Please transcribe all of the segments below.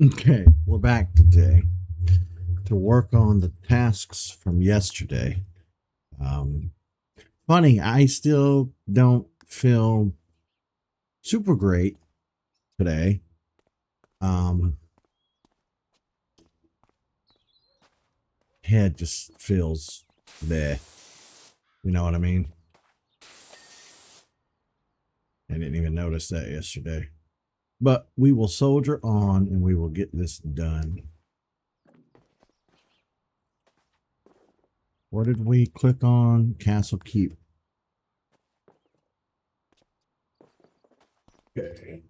Okay, we're back today to work on the tasks from yesterday. Um, Funny, I still don't feel super great today. Um, Head just feels bleh. You know what I mean? I didn't even notice that yesterday. But we will soldier on and we will get this done. Where did we click on? Castle Keep. Okay.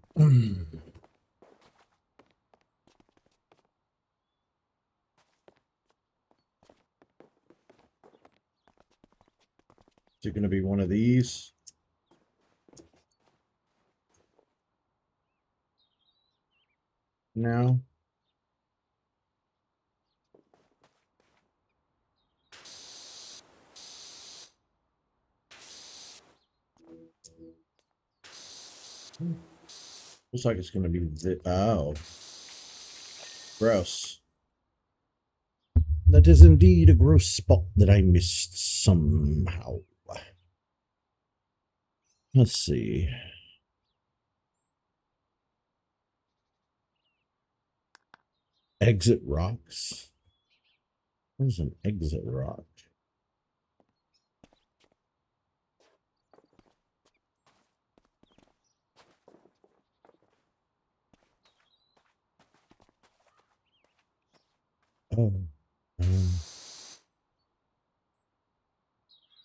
Is it going to be one of these? No. Looks like it's going to be oh, gross. That is indeed a gross spot that I missed somehow. Let's see. Exit rocks. Where's an exit rock? Oh.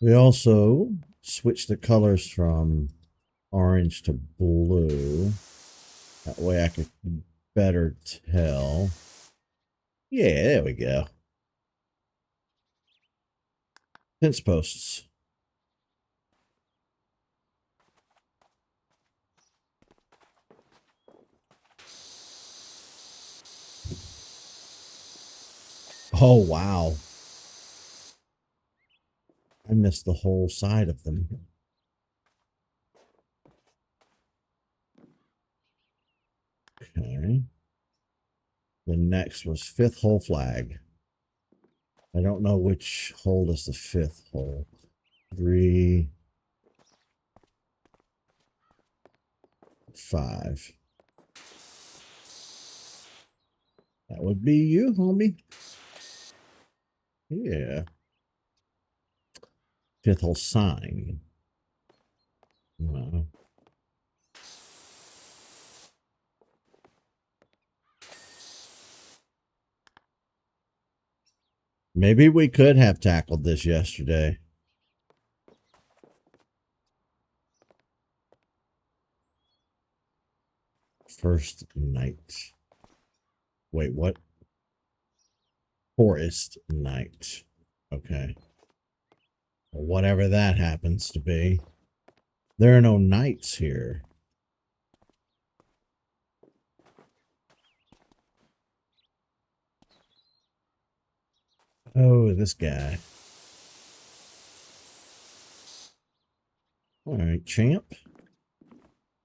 We also switched the colors from orange to blue. That way I could better tell. Yeah, there we go. Fence posts. Oh, wow. I missed the whole side of them. Okay. The next was fifth hole flag. I don't know which hole is the fifth hole. 3, 5. That would be you, homie. Yeah. Fifth hole sign. No. Maybe we could have tackled this yesterday. First night. Wait, what? Forest night. Okay. Whatever that happens to be. There are no knights here. Oh, this guy. All right, champ.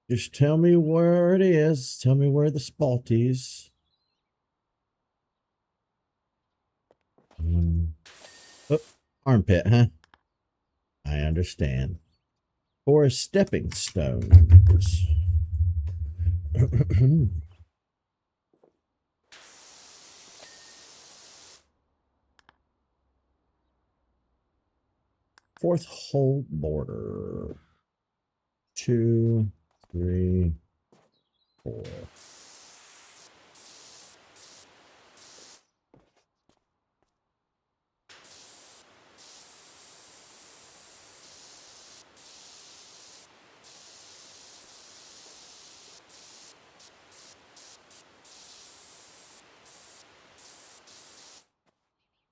Just tell me where it is. Tell me where the spot is. Oh, armpit, huh? I understand. Or stepping stones. Fourth hole border. 2, 3, 4.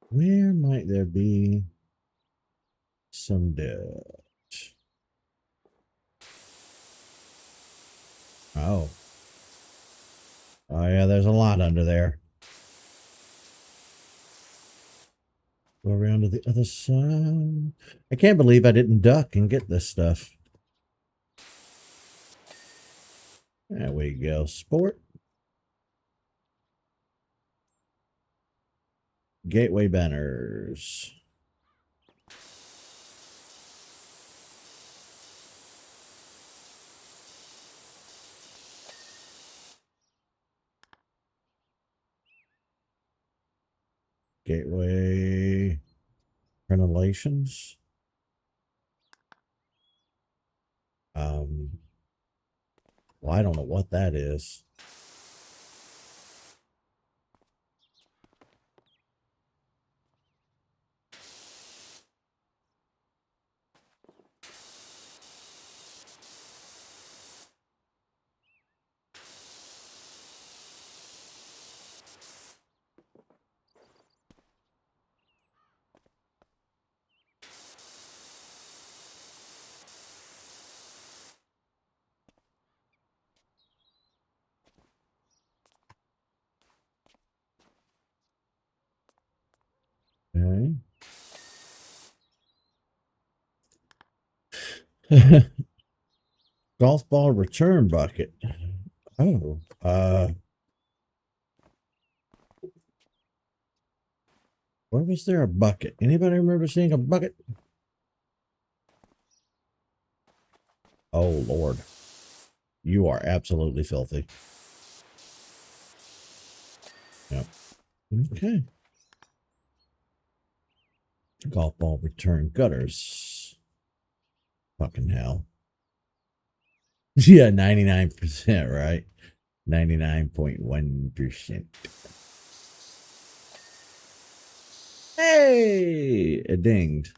Where might there be some dirt? Oh. Oh, yeah, there's a lot under there. Go around to the other side. I can't believe I didn't duck and get this stuff. There we go. Sport. Gateway banners. Gateway crenellations. Well, I don't know what that is. Okay. Golf ball return bucket. Oh, where was there a bucket? Anybody remember seeing a bucket? Oh, Lord. You are absolutely filthy. Yep. Okay. Golf ball return gutters. Fucking hell. Yeah, 99%, right? 99.1%. Hey, it dinged.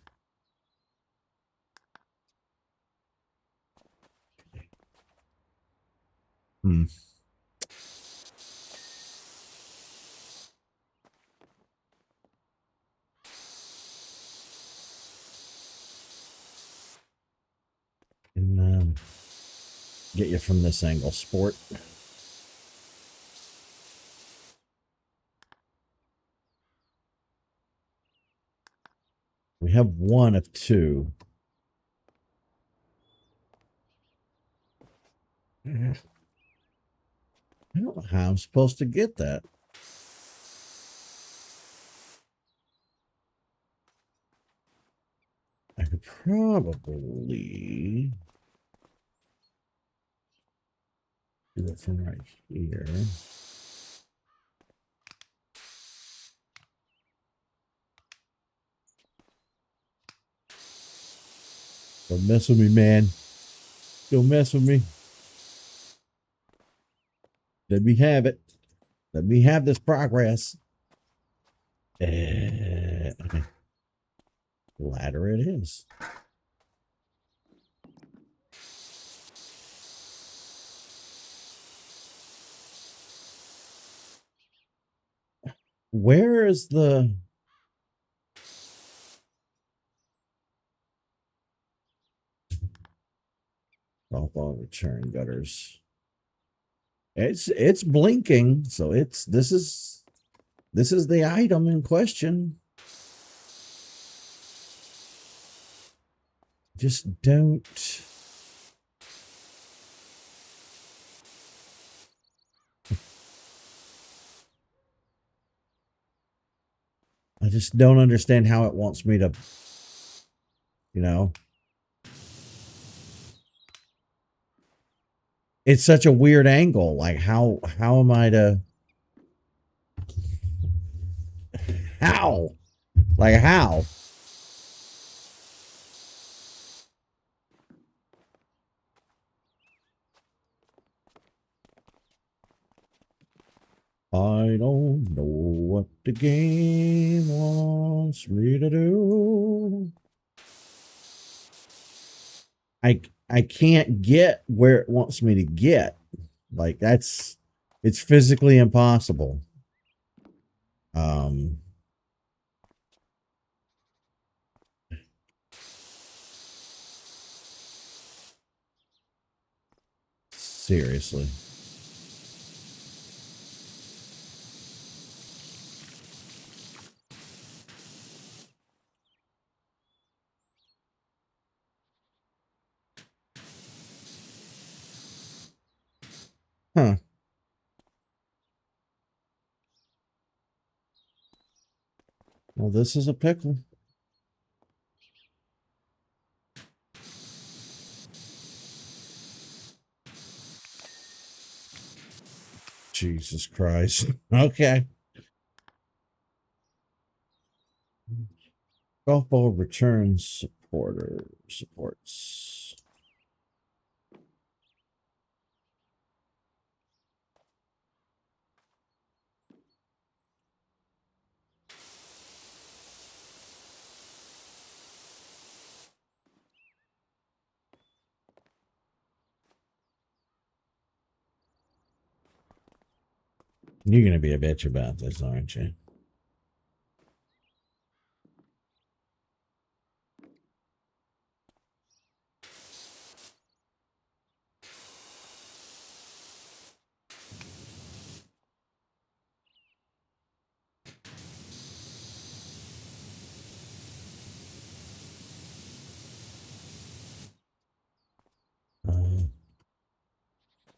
Hmm. And get you from this angle, sport. We have one of two. I don't know how I'm supposed to get that. I could probably do it from right here. Don't mess with me, man. Don't mess with me. Let me have it. Let me have this progress. Okay. Ladder it is. Where is the golf ball return gutters? It's blinking, so this is the item in question. Just don't. I just don't understand how it wants me to, you know. It's such a weird angle. Like how am I to how? Like how? I don't know what the game wants me to do. I can't get where it wants me to get. Like it's physically impossible. Um Seriously. Huh. Well, this is a pickle. Jesus Christ. Okay. Golf ball returns supports. You're going to be a bitch about this, aren't you?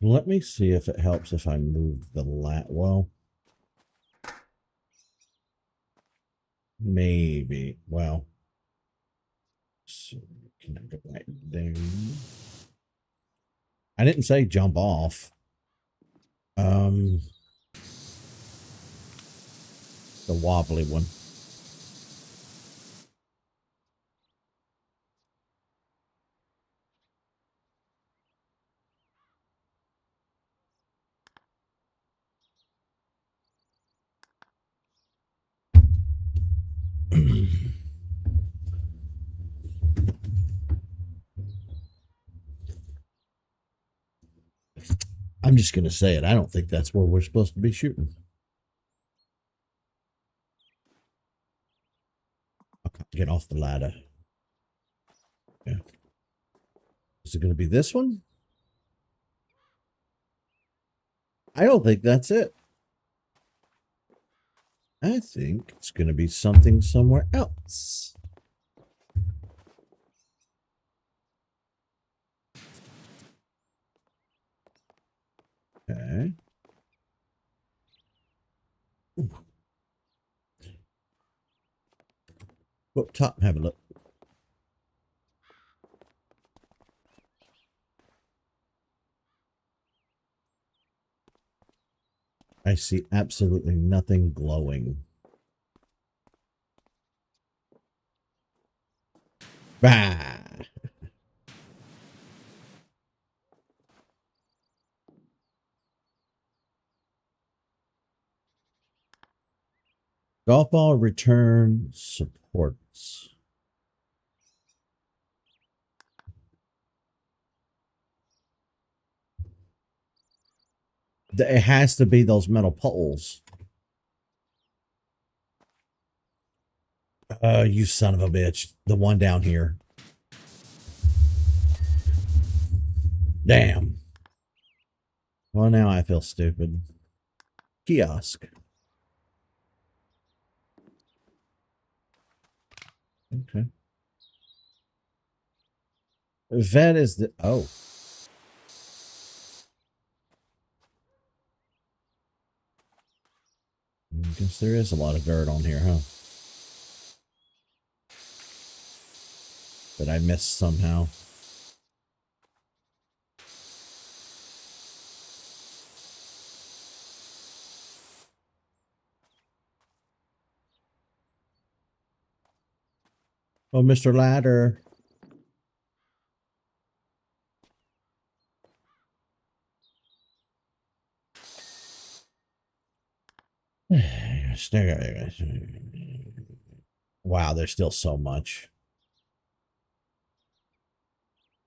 Let me see if it helps if I move the well, maybe. Well, so can I go right there? I didn't say jump off. The wobbly one. I'm just going to say it. I don't think that's where we're supposed to be shooting. Okay, get off the ladder. Yeah. Is it going to be this one? I don't think that's it. I think it's going to be something somewhere else. Okay. Ooh. Go up top and have a look. I see absolutely nothing glowing. Bah! Golf ball return supports. It has to be those metal poles. You son of a bitch. The one down here. Damn. Well, now I feel stupid. Kiosk. Okay. That is the... Oh. I guess there is a lot of dirt on here, huh? That I missed somehow. Oh, Mr. Ladder. Wow, there's still so much.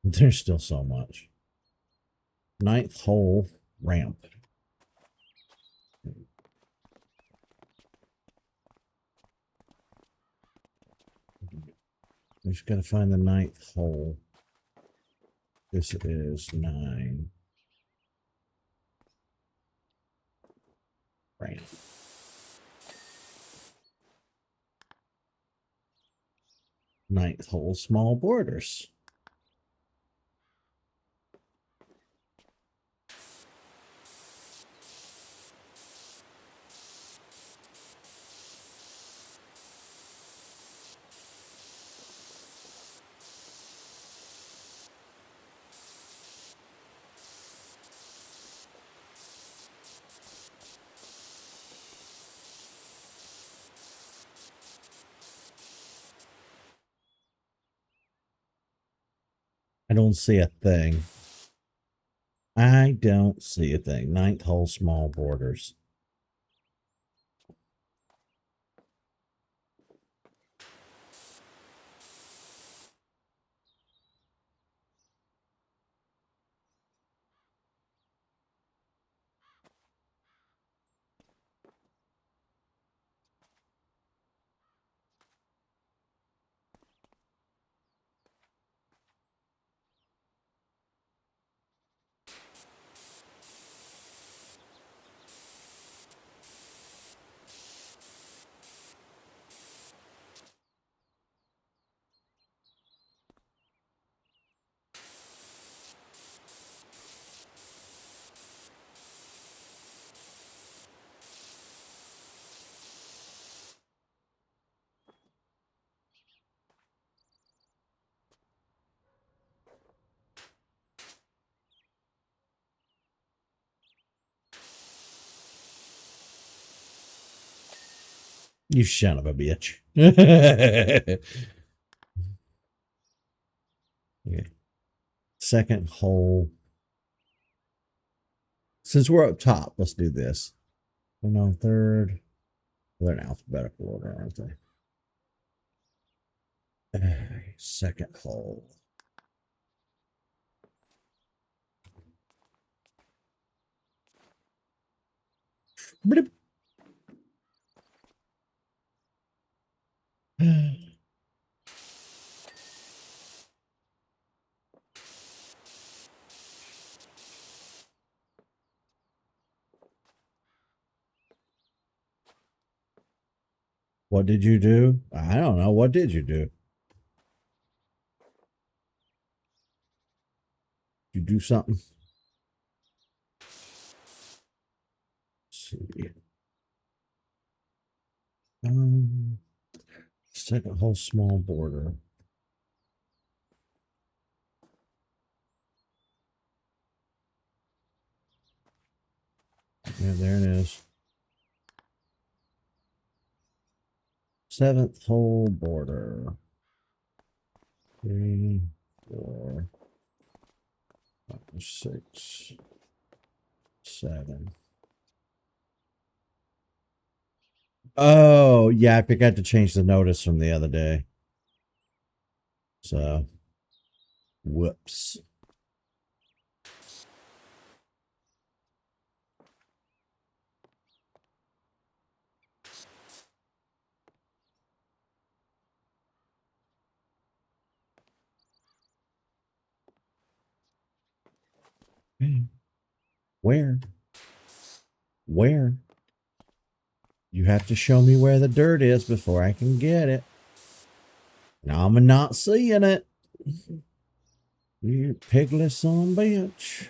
There's still so much. Ninth hole ramp. We just gotta find the ninth hole. This is 9. Right. Ninth hole, small borders. I don't see a thing. I don't see a thing. Ninth hole, small borders. You son of a bitch. Okay. Second hole. Since we're up top, let's do this. Oh, no, third. They're in alphabetical order, aren't they? Second hole. Bloop. What did you do? I don't know. What did you do? You do something? Let's see. Um, Second hole, small border. Yeah, there it is. Seventh hole border. 3, 4, 5, 6, 7. Oh, yeah, I forgot to change the notice from the other day. So, whoops. Where? Where? You have to show me where the dirt is before I can get it. Now I'm not seeing it. You pigless son of a bitch.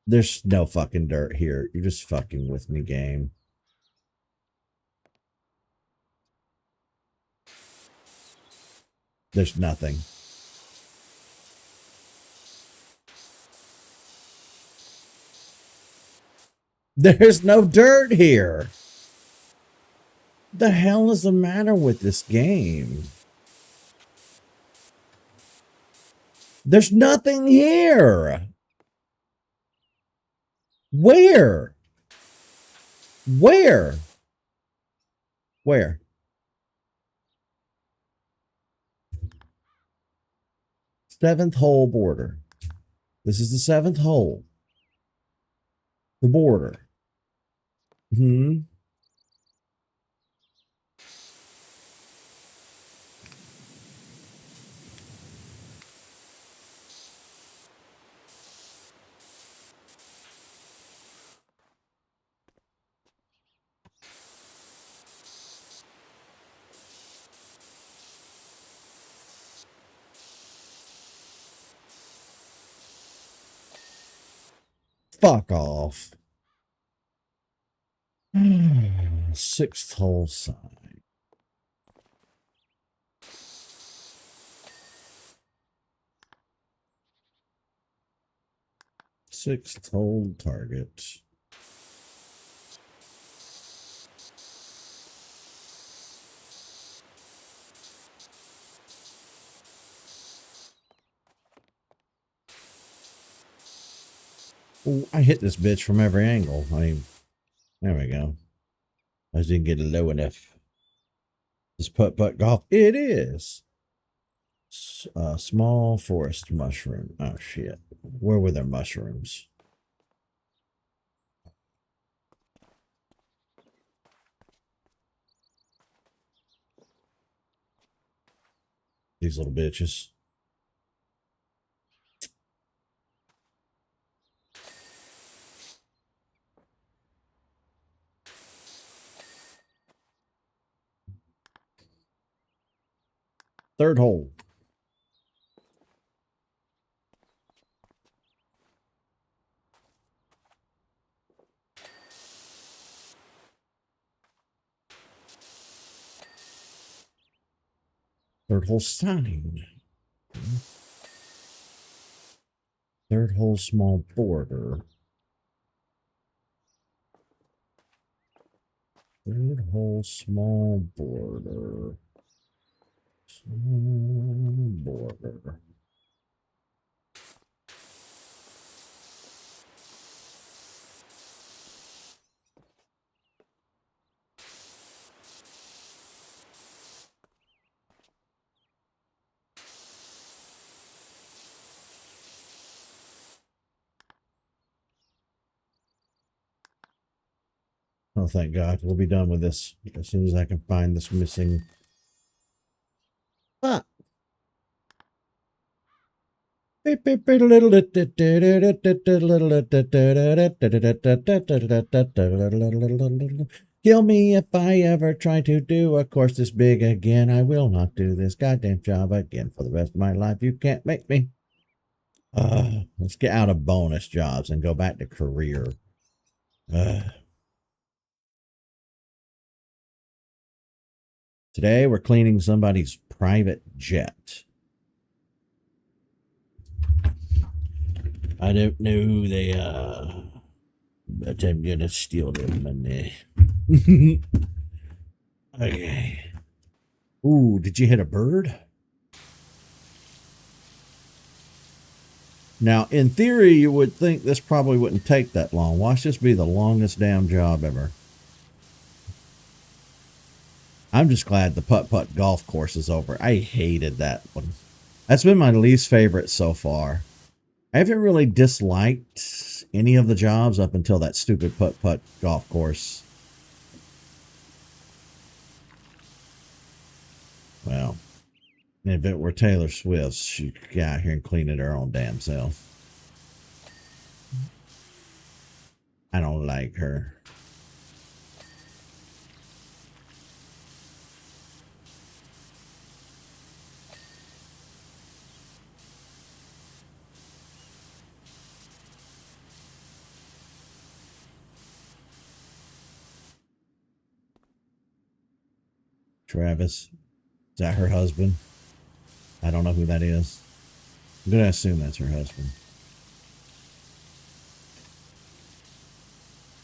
There's no fucking dirt here. You're just fucking with me, game. There's nothing. There's no dirt here. The hell is the matter with this game? There's nothing here. Where? Where? Where? Seventh hole border. This is the seventh hole. The border. Hmm. Fuck off. Sixth hole sign. Sixth hole target. Ooh, I hit this bitch from every angle. I mean, there we go. I just didn't get low enough. This putt golf. It is. Small forest mushroom. Oh, shit. Where were their mushrooms? These little bitches. Third hole. Third hole sign. Third hole small border. Third hole small border. Small border. Oh, thank God. We'll be done with this as soon as I can find this missing. Ah. Kill me if I ever try to do a course this big again. I will not do this goddamn job again for the rest of my life. You can't make me. Let's get out of bonus jobs and go back to career. Today we're cleaning somebody's private jet. I don't know who they are, but I'm gonna steal their money. Okay. Ooh, did you hit a bird? Now, in theory, you would think this probably wouldn't take that long. Watch this be the longest damn job ever. I'm just glad the putt-putt golf course is over. I hated that one. That's been my least favorite so far. I haven't really disliked any of the jobs up until that stupid putt-putt golf course. Well, if it were Taylor Swift, she could get out here and clean it her own damn self. I don't like her. Travis, is that her husband? I don't know who that is. I'm going to assume that's her husband.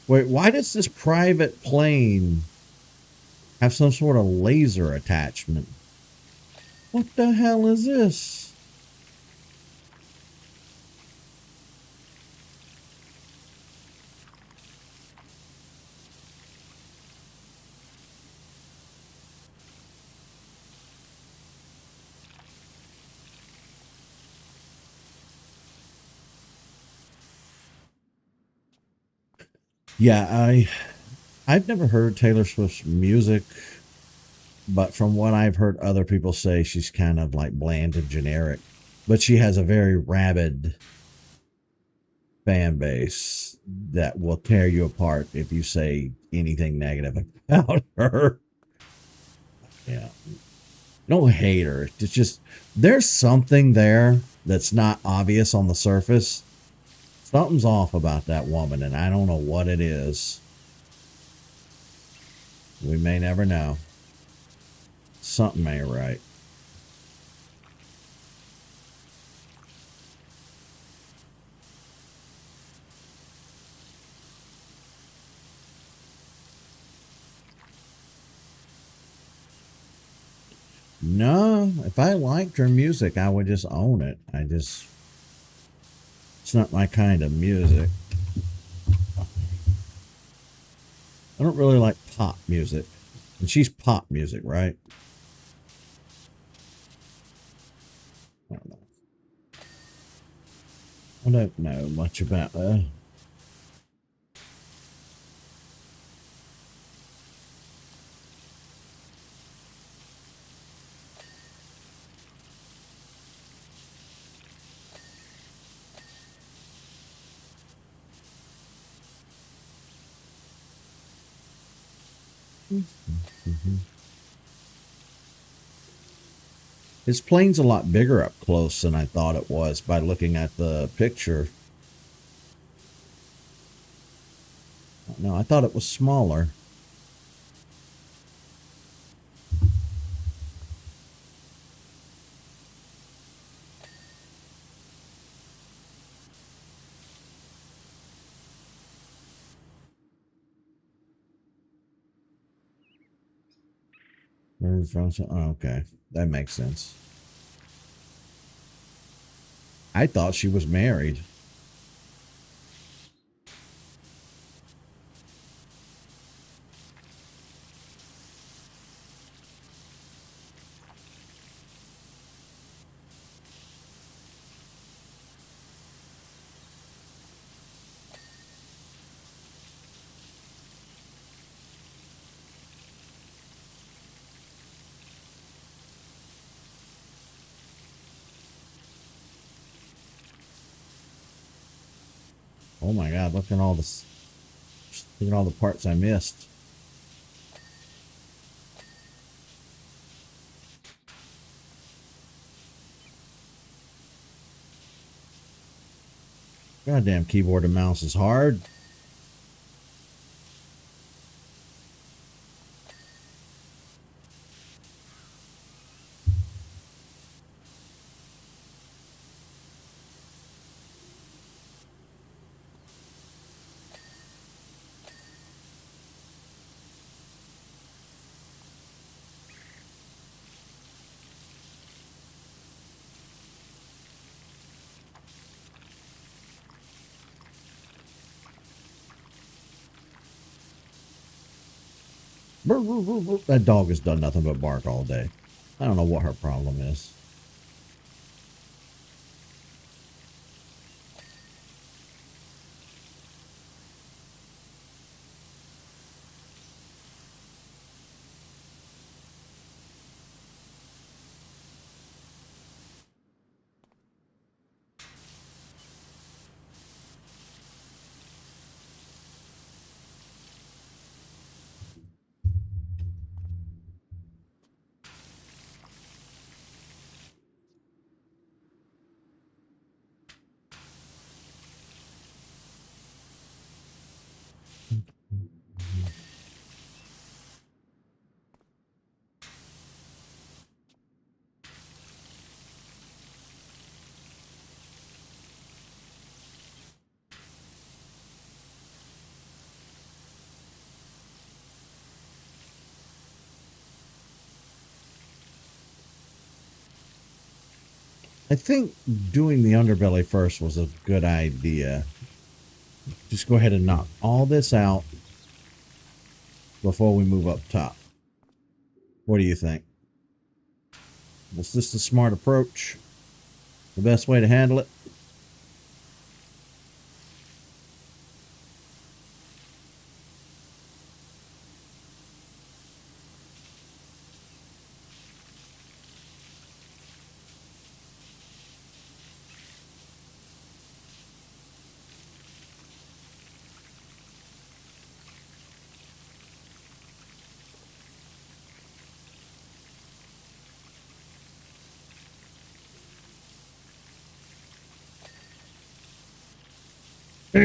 Wait, why does this private plane have some sort of laser attachment? What the hell is this? Yeah, I've never heard Taylor Swift's music, but from what I've heard other people say, she's kind of like bland and generic. But she has a very rabid fan base that will tear you apart if you say anything negative about her. Yeah. Don't hate her. It's just there's something there that's not obvious on the surface Something's off about that woman, and I don't know what it is. We may never know. Something ain't right. No, if I liked her music, I would just own it. It's not my kind of music. I don't really like pop music. And she's pop music, right? I don't know. I don't know much about her. His plane's a lot bigger up close than I thought it was by looking at the picture. No, I thought it was smaller. Oh, okay, that makes sense. I thought she was married. Oh my God! Look at all this. Look at all the parts I missed. Goddamn keyboard and mouse is hard. That dog has done nothing but bark all day. I don't know what her problem is. I think doing the underbelly first was a good idea. Just go ahead and knock all this out before we move up top. What do you think? Was this the smart approach? The best way to handle it? The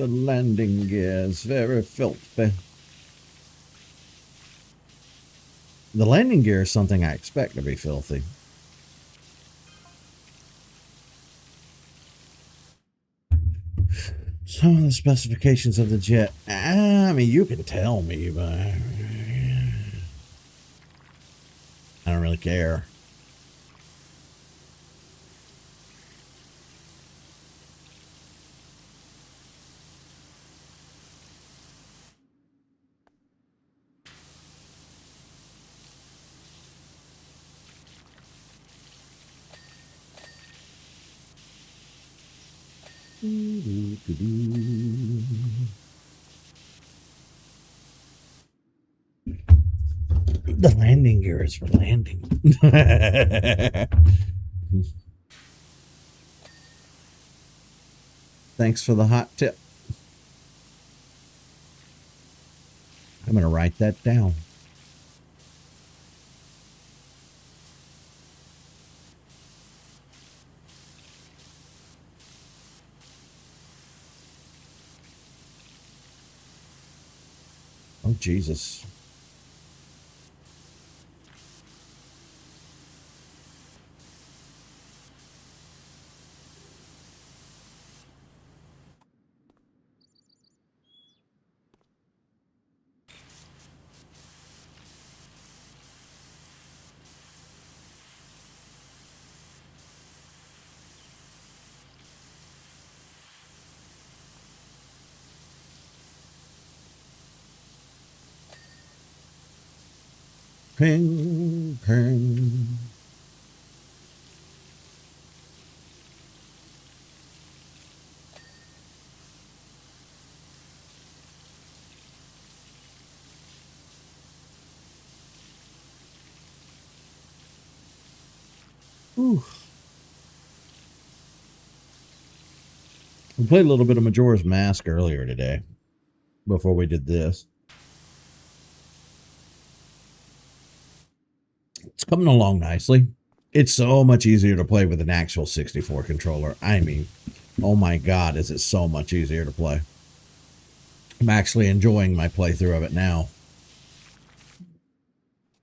landing gear is very filthy. The landing gear is something I expect to be filthy. Some of the specifications of the jet. I mean, you can tell me, but I don't really care. The landing gear is for landing. Thanks for the hot tip. I'm going to write that down. Oh, Jesus. Ping, ping. Ooh. We played a little bit of Majora's Mask earlier today before we did this. It's coming along nicely. It's so much easier to play with an actual 64 controller. I mean, oh my God, is it so much easier to play. I'm actually enjoying my playthrough of it now.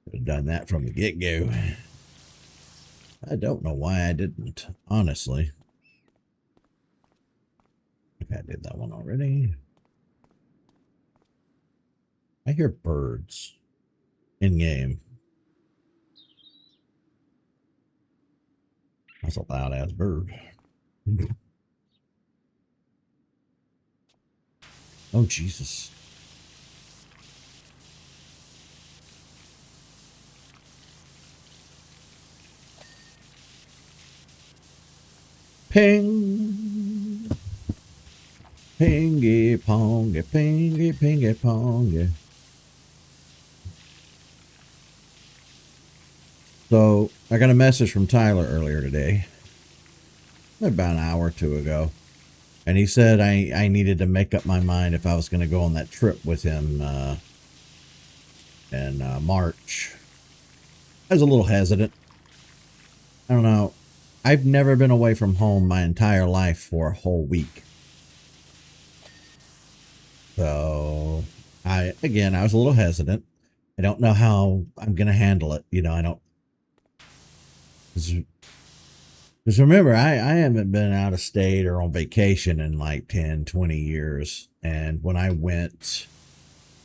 Could have done that from the get-go. I don't know why I didn't, honestly. Okay, I did that one already. I hear birds in-game. That's a loud-ass bird. Oh, Jesus. Ping. Pingy pongy, pingy, pingy pongy. So, I got a message from Tyler earlier today, about an hour or two ago. And he said I needed to make up my mind if I was going to go on that trip with him in March. I was a little hesitant. I don't know. I've never been away from home my entire life for a whole week. So, I was a little hesitant. I don't know how I'm going to handle it. You know, I don't. Because remember, I haven't been out of state or on vacation in like 10, 20 years. And when I went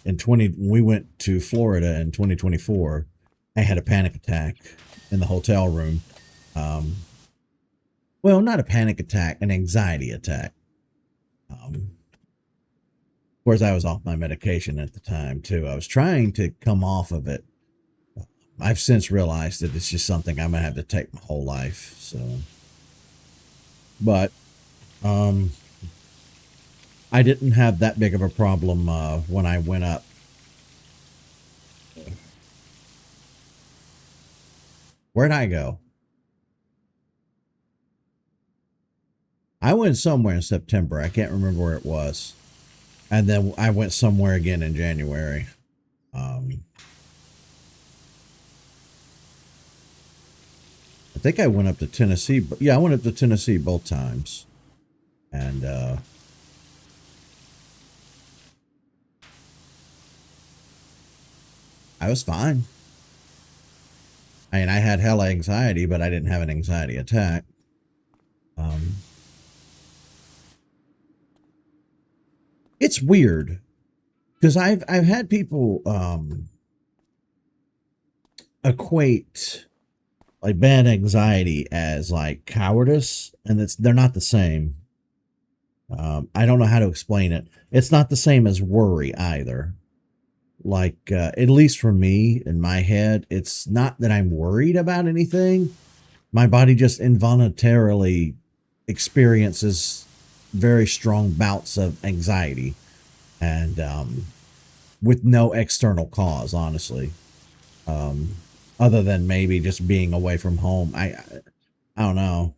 we went to Florida in 2024, I had a panic attack in the hotel room. Well, not a panic attack, an anxiety attack. Of course, I was off my medication at the time, too. I was trying to come off of it. I've since realized that it's just something I'm going to have to take my whole life. So, but, I didn't have that big of a problem when I went up. Where'd I go? I went somewhere in September. I can't remember where it was. And then I went somewhere again in January. I think I went up to Tennessee. But yeah, I went up to Tennessee both times. And I was fine. I mean, I had hella anxiety, but I didn't have an anxiety attack. It's weird because I've had people equate like bad anxiety as like cowardice, and they're not the same. I don't know how to explain it. It's not the same as worry either. Like at least for me in my head, it's not that I'm worried about anything. My body just involuntarily experiences very strong bouts of anxiety, and with no external cause, honestly. Other than maybe just being away from home. I don't know.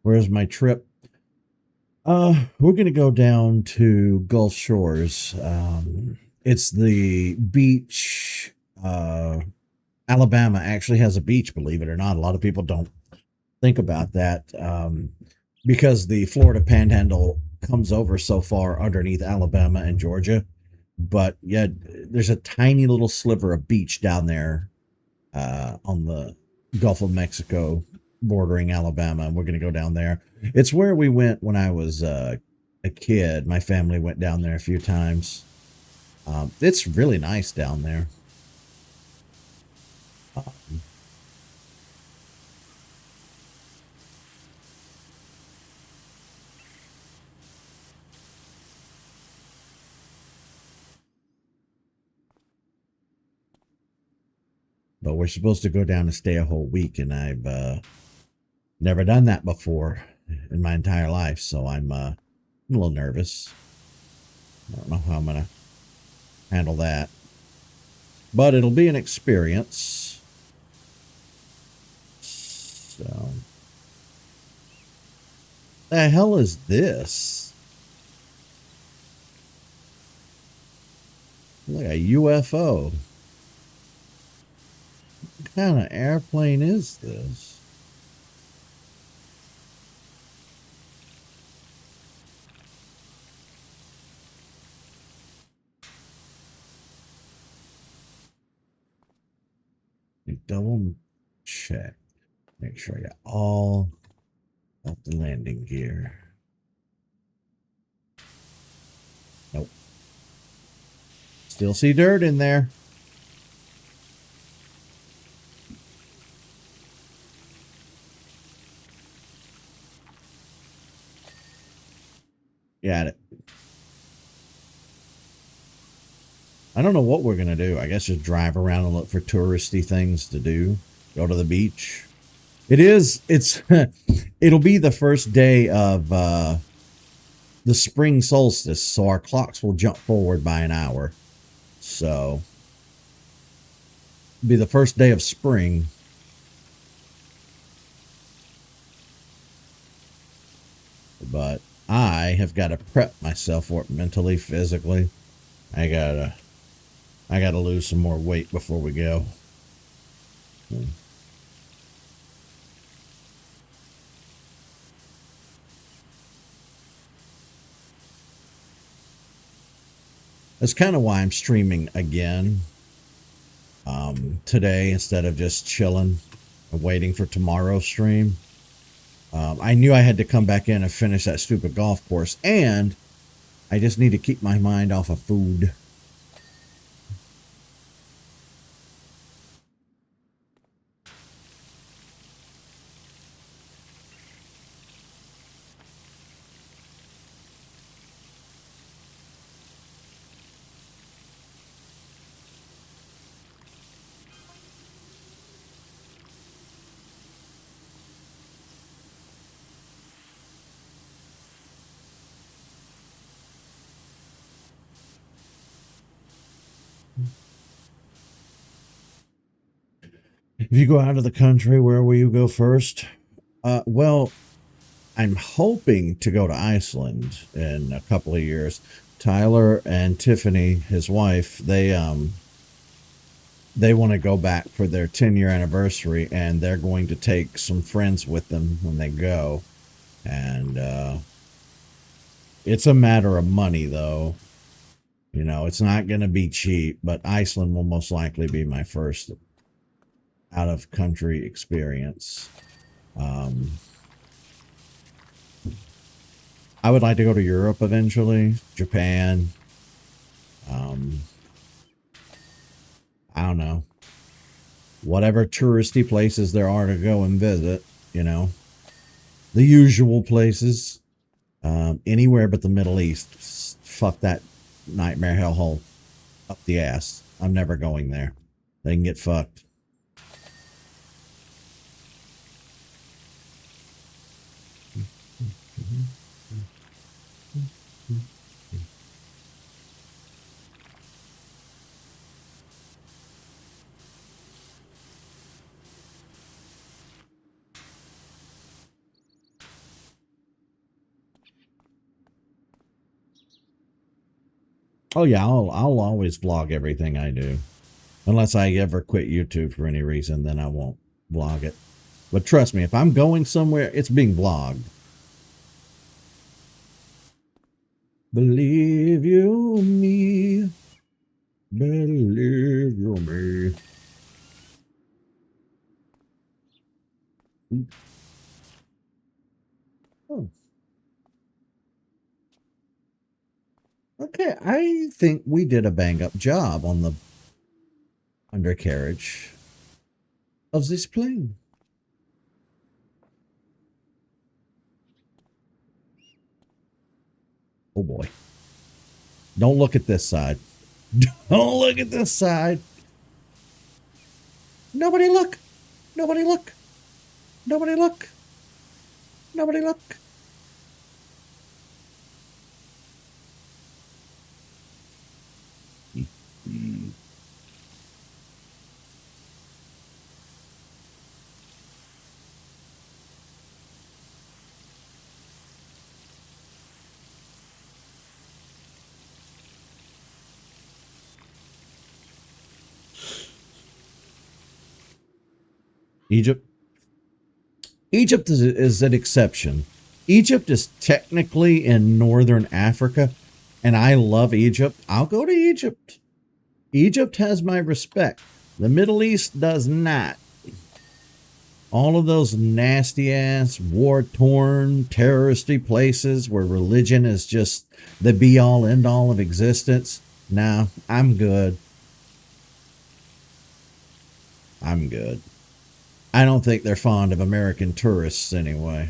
Where's my trip? We're gonna go down to Gulf Shores. It's the beach. Alabama actually has a beach, believe it or not. A lot of people don't think about that because the Florida Panhandle comes over so far underneath Alabama and Georgia. But yeah, there's a tiny little sliver of beach down there on the Gulf of Mexico bordering Alabama, and we're going to go down there. It's where we went when I was a kid. My family went down there a few times. It's really nice down there. But we're supposed to go down and stay a whole week, and I've never done that before in my entire life, so I'm a little nervous. I don't know how I'm going to handle that, but it'll be an experience. So, the hell is this? Like a UFO. What kind of airplane is this? You double check. Make sure I got all of the landing gear. Nope. Still see dirt in there. Got it. I don't know what we're going to do. I guess just drive around and look for touristy things to do. Go to the beach. It'll be the first day of the spring solstice, so our clocks will jump forward by an hour. So, it'll be the first day of spring. But I have got to prep myself for it mentally, physically. I gotta lose some more weight before we go. That's kind of why I'm streaming again today instead of just chilling and waiting for tomorrow's stream. I knew I had to come back in and finish that stupid golf course, and I just need to keep my mind off of food. If you go out of the country, where will you go first? Well, I'm hoping to go to Iceland in a couple of years. Tyler and Tiffany, his wife, they want to go back for their 10-year anniversary, and they're going to take some friends with them when they go. And it's a matter of money, though. You know, it's not going to be cheap, but Iceland will most likely be my first out of country experience. I would like to go to Europe eventually, Japan. Um, I don't know, whatever touristy places there are to go and visit, you know, the usual places, anywhere but the Middle East. Fuck that nightmare hellhole up the ass. I'm never going there. They can get fucked. Oh yeah, I'll always vlog everything I do. Unless I ever quit YouTube for any reason, then I won't vlog it. But trust me, if I'm going somewhere, it's being vlogged. Believe you me. Believe you me. Oh, okay. I think we did a bang up job on the undercarriage of this plane. Oh boy. Don't look at this side. Don't look at this side. Nobody look. Nobody look. Nobody look. Nobody look. Egypt. Egypt is an exception. Egypt is technically in northern Africa, and I love Egypt. I'll go to Egypt. Egypt has my respect. The Middle East does not. All of those nasty ass, war torn, terroristy places where religion is just the be all end all of existence. Nah, I'm good. I'm good. I don't think they're fond of American tourists anyway.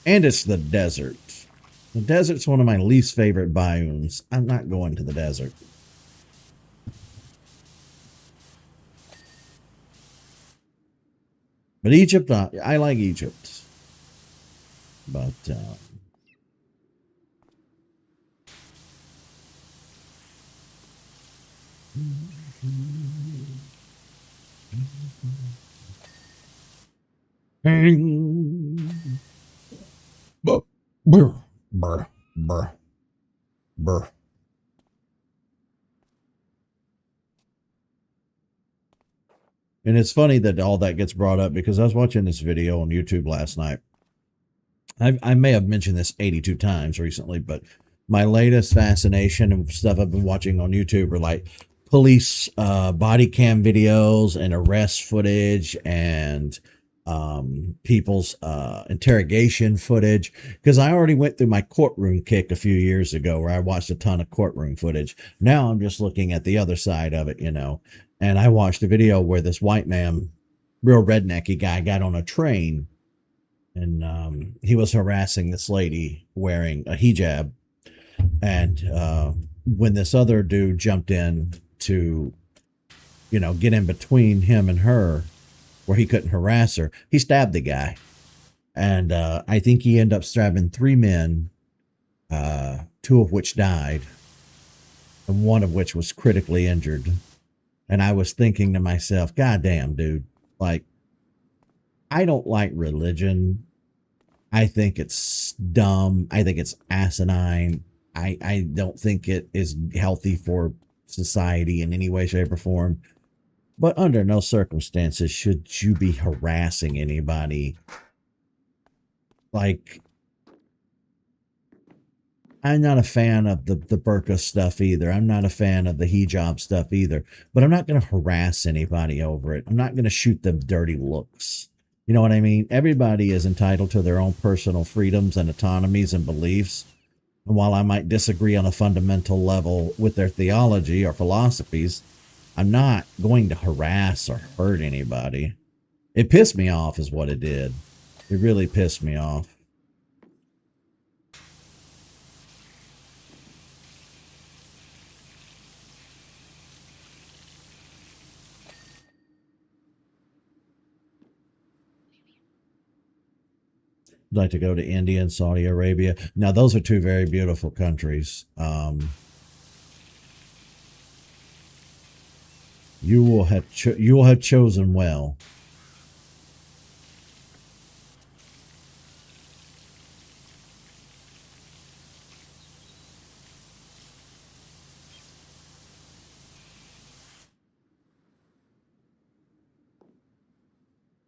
And it's the desert. The desert's one of my least favorite biomes. I'm not going to the desert. But Egypt, I like Egypt. But Brr, brr, brr, brr. And it's funny that all that gets brought up because I was watching this video on YouTube last night. I may have mentioned this 82 times recently, but my latest fascination and stuff I've been watching on YouTube are like police body cam videos and arrest footage and people's interrogation footage. Because I already went through my courtroom kick a few years ago where I watched a ton of courtroom footage. Now I'm just looking at the other side of it, you know. And I watched a video where this white man, real rednecky guy, got on a train and he was harassing this lady wearing a hijab. And when this other dude jumped in to, you know, get in between him and her where he couldn't harass her, he stabbed the guy. And I think he ended up stabbing three men, two of which died, and one of which was critically injured. And I was thinking to myself, God damn, dude, like, I don't like religion. I think it's dumb. I think it's asinine. I don't think it is healthy for society in any way, shape, or form. But under no circumstances should you be harassing anybody. Like, I'm not a fan of the burqa stuff either. I'm not a fan of the hijab stuff either. But I'm not going to harass anybody over it. I'm not going to shoot them dirty looks. You know what I mean? Everybody is entitled to their own personal freedoms and autonomies and beliefs. And while I might disagree on a fundamental level with their theology or philosophies, I'm not going to harass or hurt anybody. It pissed me off, is what it did. It really pissed me off. I'd like to go to India and Saudi Arabia. Now, those are two very beautiful countries. You will have chosen well.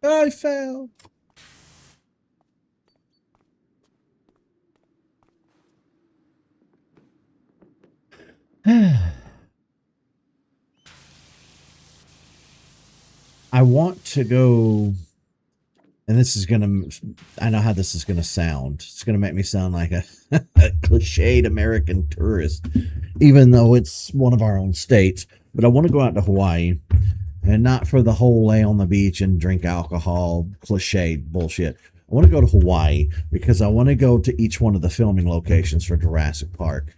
I fell. I want to go, and this is going to, I know how this is going to sound. It's going to make me sound like a cliched American tourist, even though it's one of our own states. But I want to go out to Hawaii, and not for the whole lay on the beach and drink alcohol cliched bullshit. I want to go to Hawaii because I want to go to each one of the filming locations for Jurassic Park.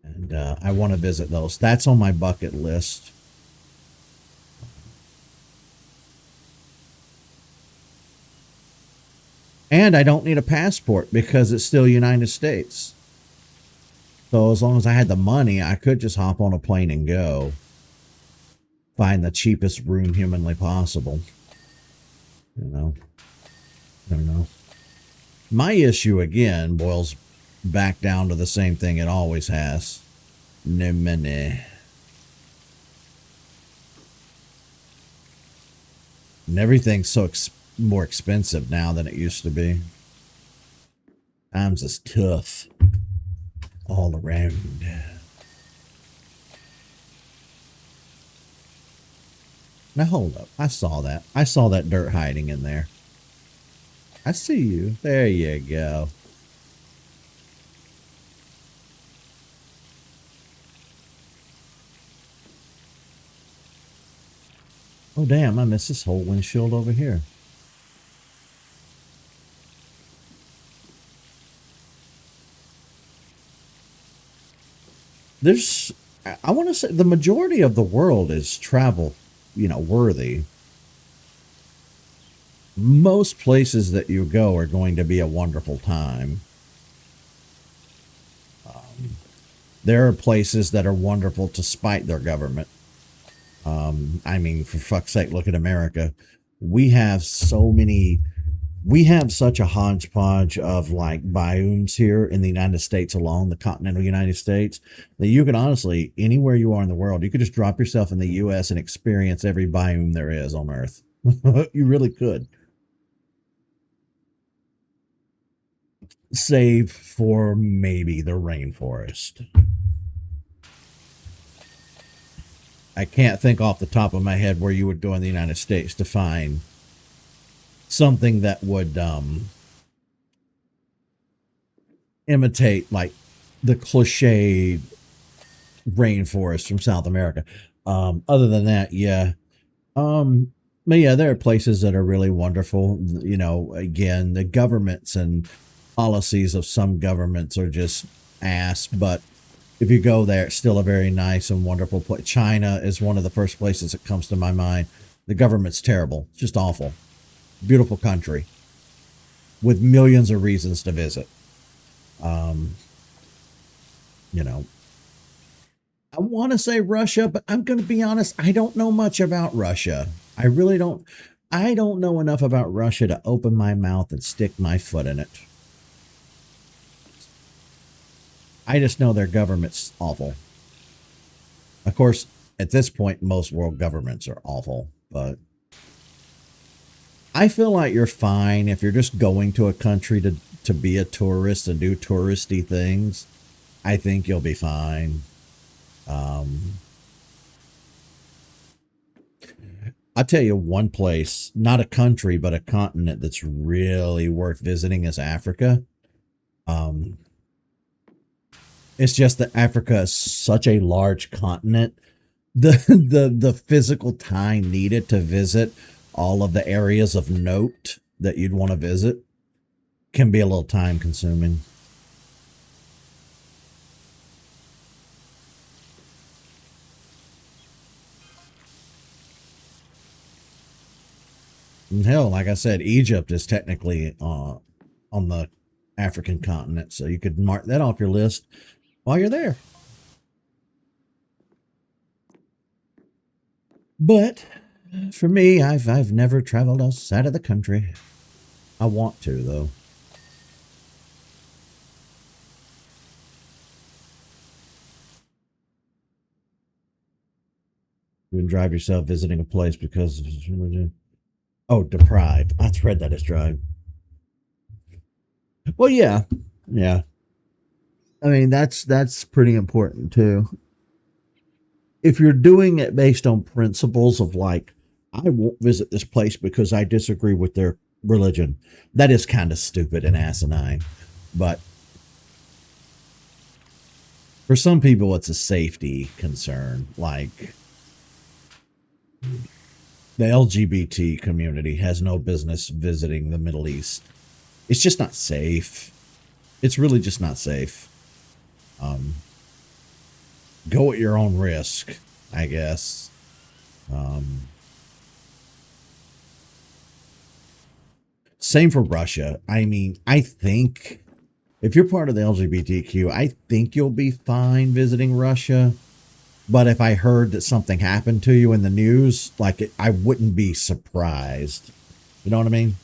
And I want to visit those. That's on my bucket list. And I don't need a passport because it's still United States. So as long as I had the money, I could just hop on a plane and go. Find the cheapest room humanly possible. You know? I don't know. My issue, again, boils back down to the same thing it always has. No money. And everything's so more expensive now than it used to be. Times is tough all around. Now hold up. I saw that. I saw that dirt hiding in there. I see you. There you go. Oh, damn. I missed this whole windshield over here. There's, I want to say the majority of the world is travel, worthy. Most places that you go are going to be a wonderful time. There are places that are wonderful to spite their government. I mean, for fuck's sake, look at America. We have we have such a hodgepodge of like biomes here in the United States alone, the continental United States, that you can honestly, anywhere you are in the world, you could just drop yourself in the US and experience every biome there is on Earth. You really could. Save for maybe the rainforest. I can't think off the top of my head where you would go in the United States to find something that would imitate like the cliche rainforest from South America. Other than that, yeah. But yeah, there are places that are really wonderful. Again, the governments and policies of some governments are just ass, but if you go there, it's still a very nice and wonderful place. China is one of the first places that comes to my mind. The government's terrible. It's just awful. Beautiful country with millions of reasons to visit. Um, you know, I want to say Russia, but I'm going to be honest. I don't know much about Russia. I really don't. I don't know enough about Russia to open my mouth and stick my foot in it. I just know their government's awful. Of course, at this point, most world governments are awful, but I feel like you're fine if you're just going to a country to be a tourist and do touristy things. I think you'll be fine. I'll tell you one place, not a country, but a continent that's really worth visiting is Africa. Um, it's just that Africa is such a large continent. The physical time needed to visit all of the areas of note that you'd want to visit can be a little time consuming. And hell, like I said, Egypt is technically on the African continent, so you could mark that off your list while you're there. But for me, I've never traveled outside of the country. I want to though. You can drive yourself visiting a place because oh, deprived. I read that as drive. Well, yeah, yeah. I mean, that's pretty important too. If you're doing it based on principles of like, I won't visit this place because I disagree with their religion, that is kind of stupid and asinine. But for some people, it's a safety concern. Like the LGBT community has no business visiting the Middle East. It's just not safe. It's really just not safe. Um, go at your own risk, I guess. Um, Same for Russia. I mean, I think if you're part of the LGBTQ, I think you'll be fine visiting Russia. But if I heard that something happened to you in the news, like I wouldn't be surprised. You know what I mean?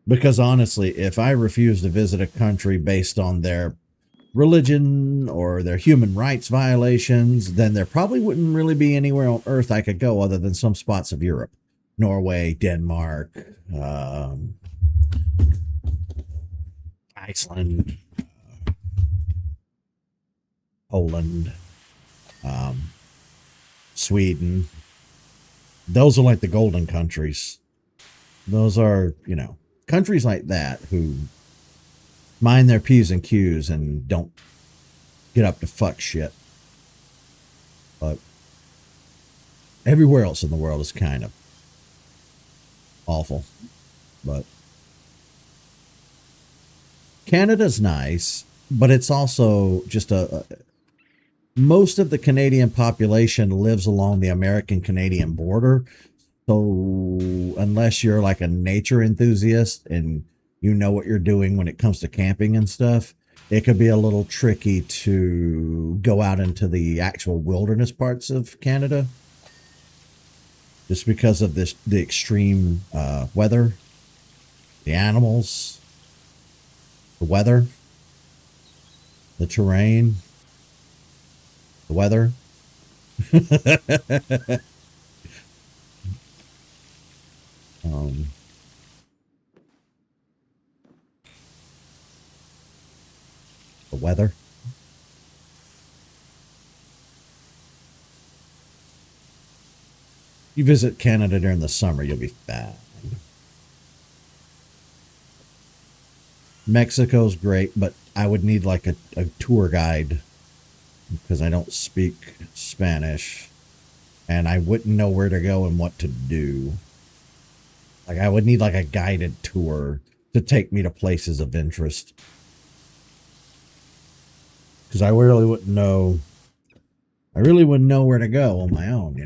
Because honestly, if I refuse to visit a country based on their religion or their human rights violations, then there probably wouldn't really be anywhere on earth I could go other than some spots of Europe. Norway, Denmark, Iceland, Poland, um, Sweden. Those are like the golden countries. Those are, countries like that who mind their P's and Q's and don't get up to fuck shit. But everywhere else in the world is kind of awful. But Canada's nice, but it's also just most of the Canadian population lives along the American Canadian border. So unless you're like a nature enthusiast and you know what you're doing when it comes to camping and stuff, it could be a little tricky to go out into the actual wilderness parts of Canada just because of the extreme weather, the animals, the weather, the terrain, the weather. um, the weather. You visit Canada during the summer, you'll be fine. Mexico's great, but I would need like a tour guide because I don't speak Spanish and I wouldn't know where to go and what to do. Like I would need like a guided tour to take me to places of interest because I really wouldn't know. I really wouldn't know where to go on my own.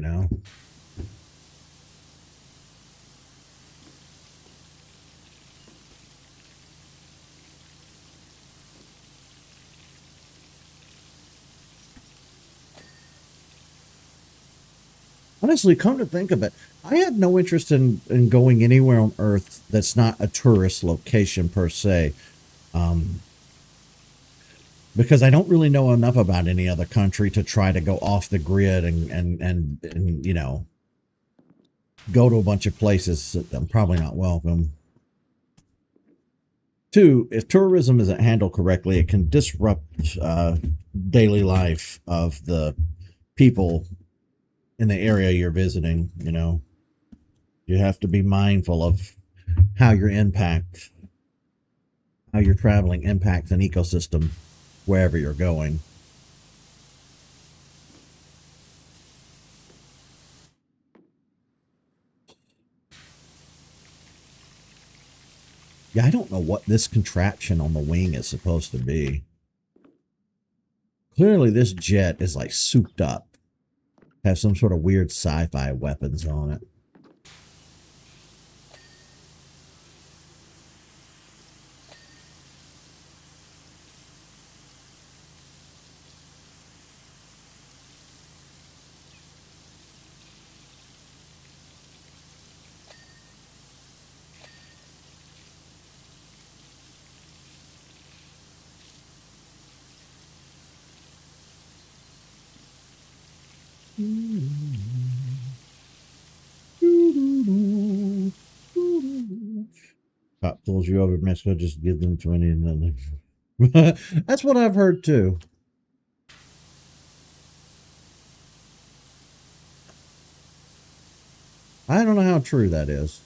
Honestly, come to think of it, I have no interest in going anywhere on Earth that's not a tourist location per se. Um, because I don't really know enough about any other country to try to go off the grid and you know, go to a bunch of places that I'm probably not welcome. Two, if tourism isn't handled correctly, it can disrupt daily life of the people in the area you're visiting. You know, you have to be mindful of how your impact, how your traveling impacts an ecosystem wherever you're going. Yeah, I don't know what this contraption on the wing is supposed to be. Clearly, this jet is like souped up, has some sort of weird sci-fi weapons on it. Cop pulls you over, Mexico, just give them 20 and then that's what I've heard too. I don't know how true that is.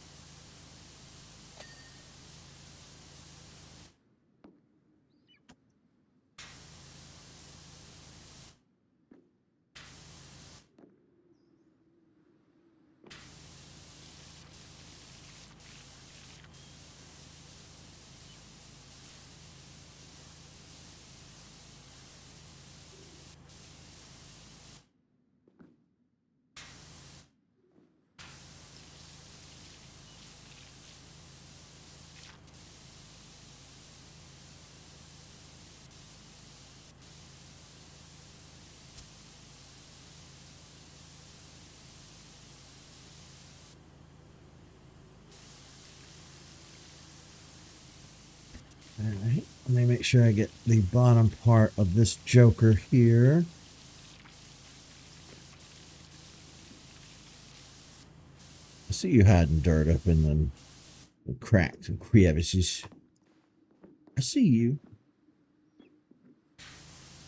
All right, let me make sure I get the bottom part of this Joker here. I see you hiding dirt up in the cracks and crevices. I see you.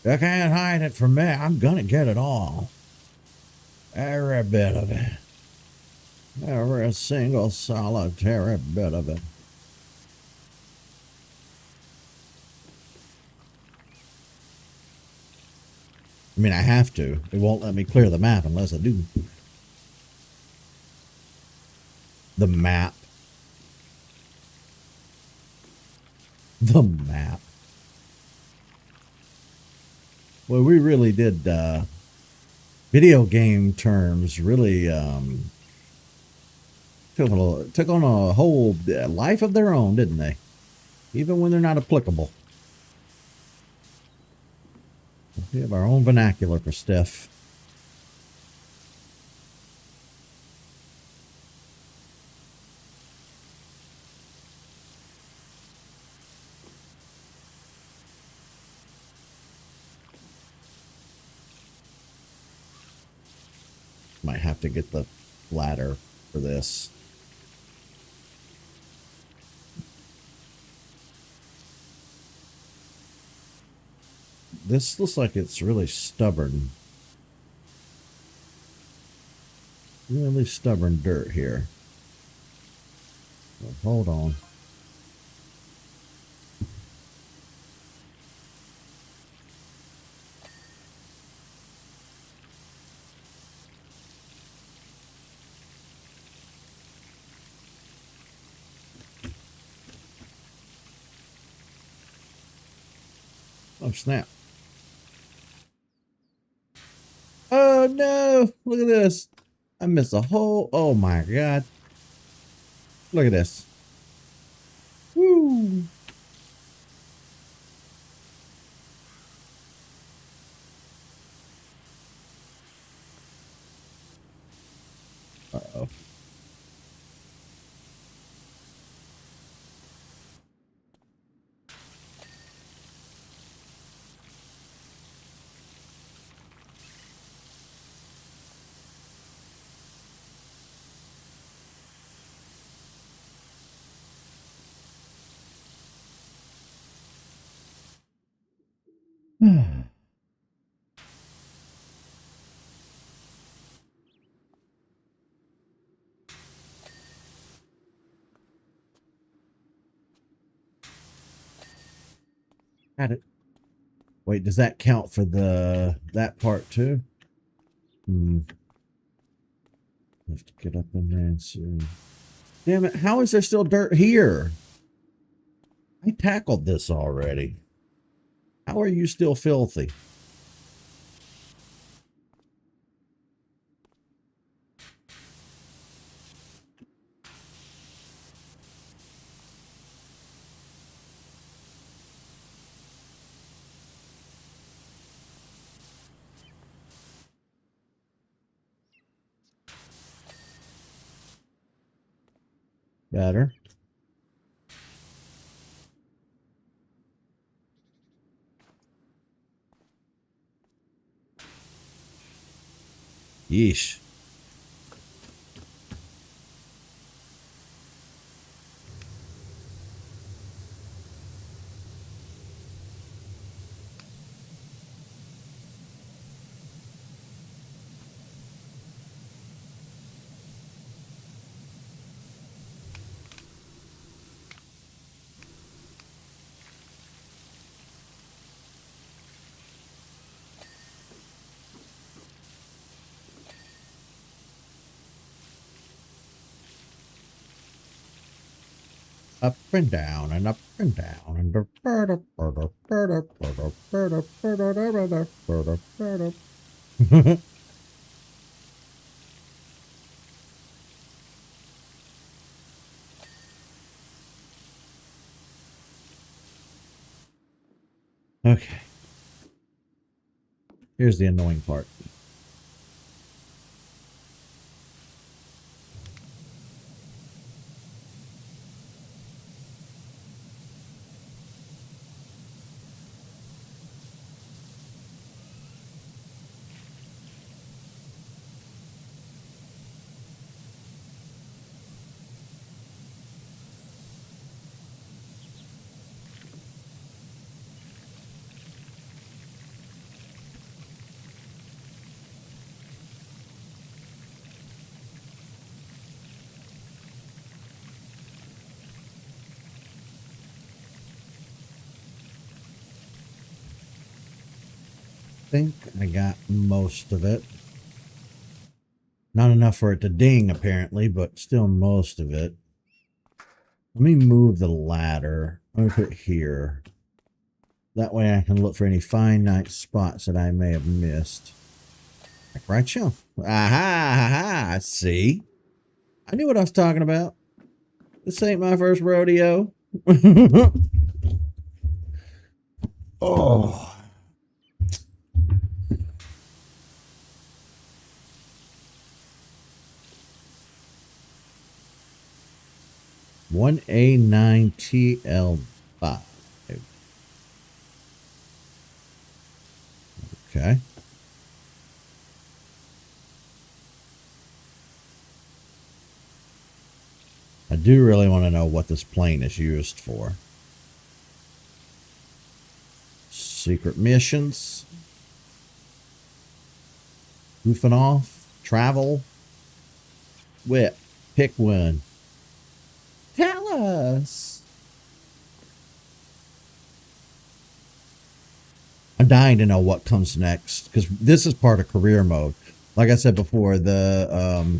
You can't hide it from me. I'm gonna get it all. Every bit of it. Every single solitary bit of it. I mean, I have to. It won't let me clear the map unless I do. The map. The map. Well, we really did video game terms really took on a whole life of their own, didn't they? Even when they're not applicable. We have our own vernacular for stuff. Might have to get the ladder for this. This looks like it's really stubborn. Really stubborn dirt here. Well, hold on. Oh, snap. Oh, no. Look at this. I missed a whole... Oh, my God. Look at this. Woo. Got it. Wait, does that count for that part too? Have to get up in there and see. Damn it, how is there still dirt here? I tackled this already. How are you still filthy? Better. Yeesh. Up and down and up and down and okay. Here's the annoying part. I think I got most of it. Not enough for it to ding, apparently, but still most of it. Let me move the ladder. Let me put it here. That way I can look for any finite spots that I may have missed. Right, show. Aha! See? I knew what I was talking about. This ain't my first rodeo. Oh. One A9TL5. Okay. I do really want to know what this plane is used for. Secret missions. Goofing off. Travel. Whip. Pick one. Tell us. I'm dying to know what comes next, because this is part of career mode. Like I said before, the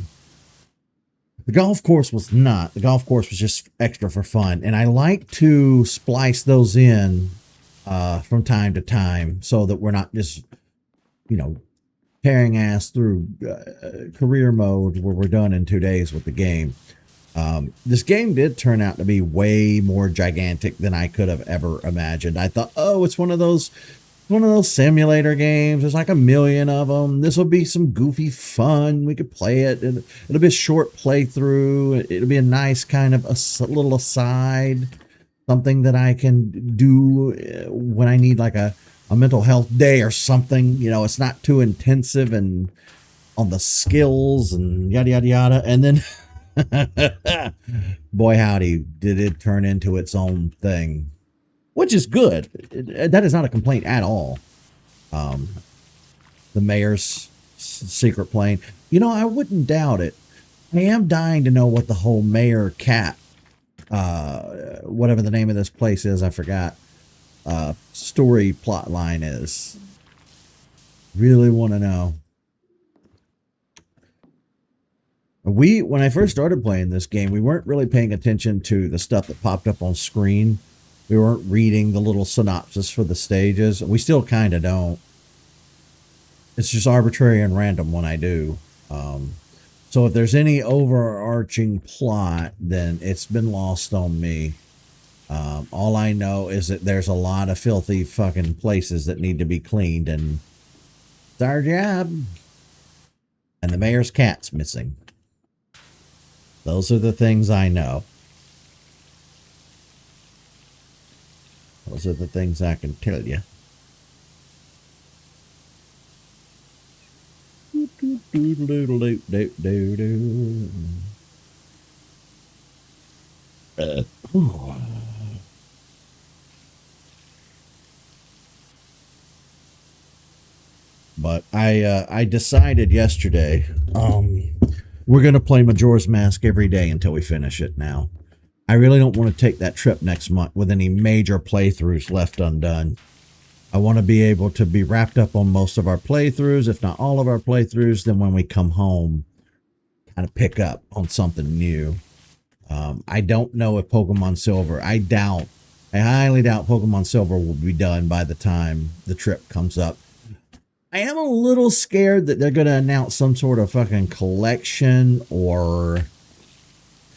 golf course was not. The golf course was just extra for fun, and I like to splice those in from time to time so that we're not just, tearing ass through career mode where we're done in 2 days with the game. This game did turn out to be way more gigantic than I could have ever imagined. I thought, oh, it's one of those simulator games. There's like a million of them. This will be some goofy fun. We could play it. It'll be a short playthrough. It'll be a nice kind of a little aside, something that I can do when I need like a mental health day or something. It's not too intensive and on the skills and yada, yada, yada. And then boy, howdy, did it turn into its own thing, which is good. That is not a complaint at all. Um, the mayor's secret plane. You know, I wouldn't doubt it. I am dying to know what the whole mayor cat, whatever the name of this place is, I forgot, story plot line is. Really want to know. When I first started playing this game, we weren't really paying attention to the stuff that popped up on screen. We weren't reading the little synopsis for the stages. We still kind of don't. It's just arbitrary and random when I do. So if there's any overarching plot, then it's been lost on me. All I know is that there's a lot of filthy fucking places that need to be cleaned, and it's our job. And the mayor's cat's missing. Those are the things I know. Those are the things I can tell you. But I decided yesterday, we're gonna play Majora's Mask every day until we finish it now. I really don't want to take that trip next month with any major playthroughs left undone. I want to be able to be wrapped up on most of our playthroughs, if not all of our playthroughs. Then when we come home, kind of pick up on something new. I don't know if Pokemon Silver, I highly doubt Pokemon Silver will be done by the time the trip comes up. I am a little scared that they're going to announce some sort of fucking collection or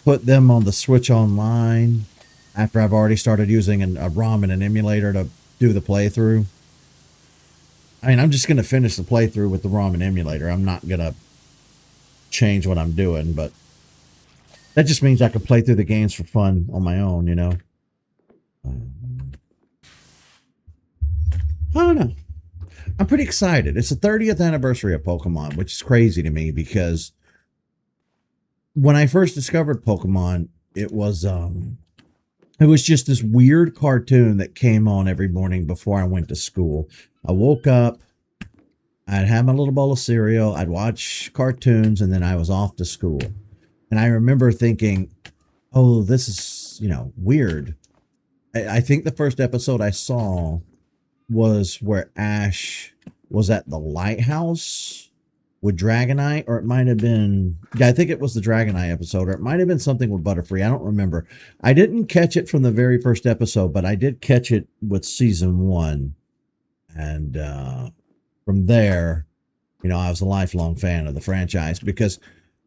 put them on the Switch Online after I've already started using a ROM and an emulator to do the playthrough. I mean, I'm just going to finish the playthrough with the ROM and emulator. I'm not going to change what I'm doing, but that just means I can play through the games for fun on my own, you know? I don't know. I'm pretty excited. It's the 30th anniversary of Pokemon, which is crazy to me because when I first discovered Pokemon, it was just this weird cartoon that came on every morning before I went to school. I woke up, I'd have my little bowl of cereal, I'd watch cartoons, and then I was off to school. And I remember thinking, oh, this is, weird. I think the first episode I saw was where Ash was at the lighthouse with Dragonite, or it might have been, I think it was the Dragonite episode, or it might have been something with Butterfree. I don't remember. I didn't catch it from the very first episode, but I did catch it with season 1. And from there, I was a lifelong fan of the franchise because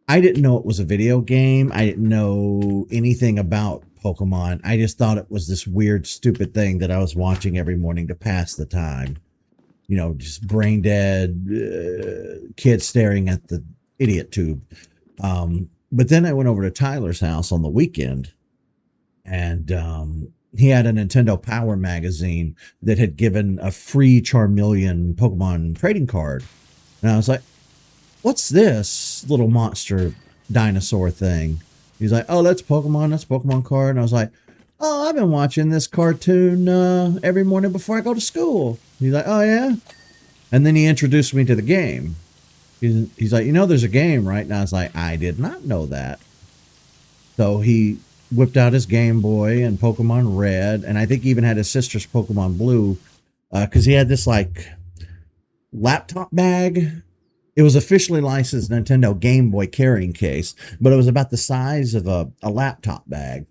I didn't know it was a video game. I didn't know anything about Pokemon. I just thought it was this weird, stupid thing that I was watching every morning to pass the time. Just brain dead kids staring at the idiot tube. But then I went over to Tyler's house on the weekend, and he had a Nintendo Power magazine that had given a free Charmeleon Pokemon trading card. And I was like, what's this little monster dinosaur thing? He's like, oh, that's Pokemon card. And I was like, oh, I've been watching this cartoon every morning before I go to school. He's like, oh, yeah? And then he introduced me to the game. He's like, there's a game, right? And I was like, I did not know that. So he whipped out his Game Boy and Pokemon Red, and I think he even had his sister's Pokemon Blue, because he had this, laptop bag. It was officially licensed Nintendo Game Boy carrying case, but it was about the size of a laptop bag.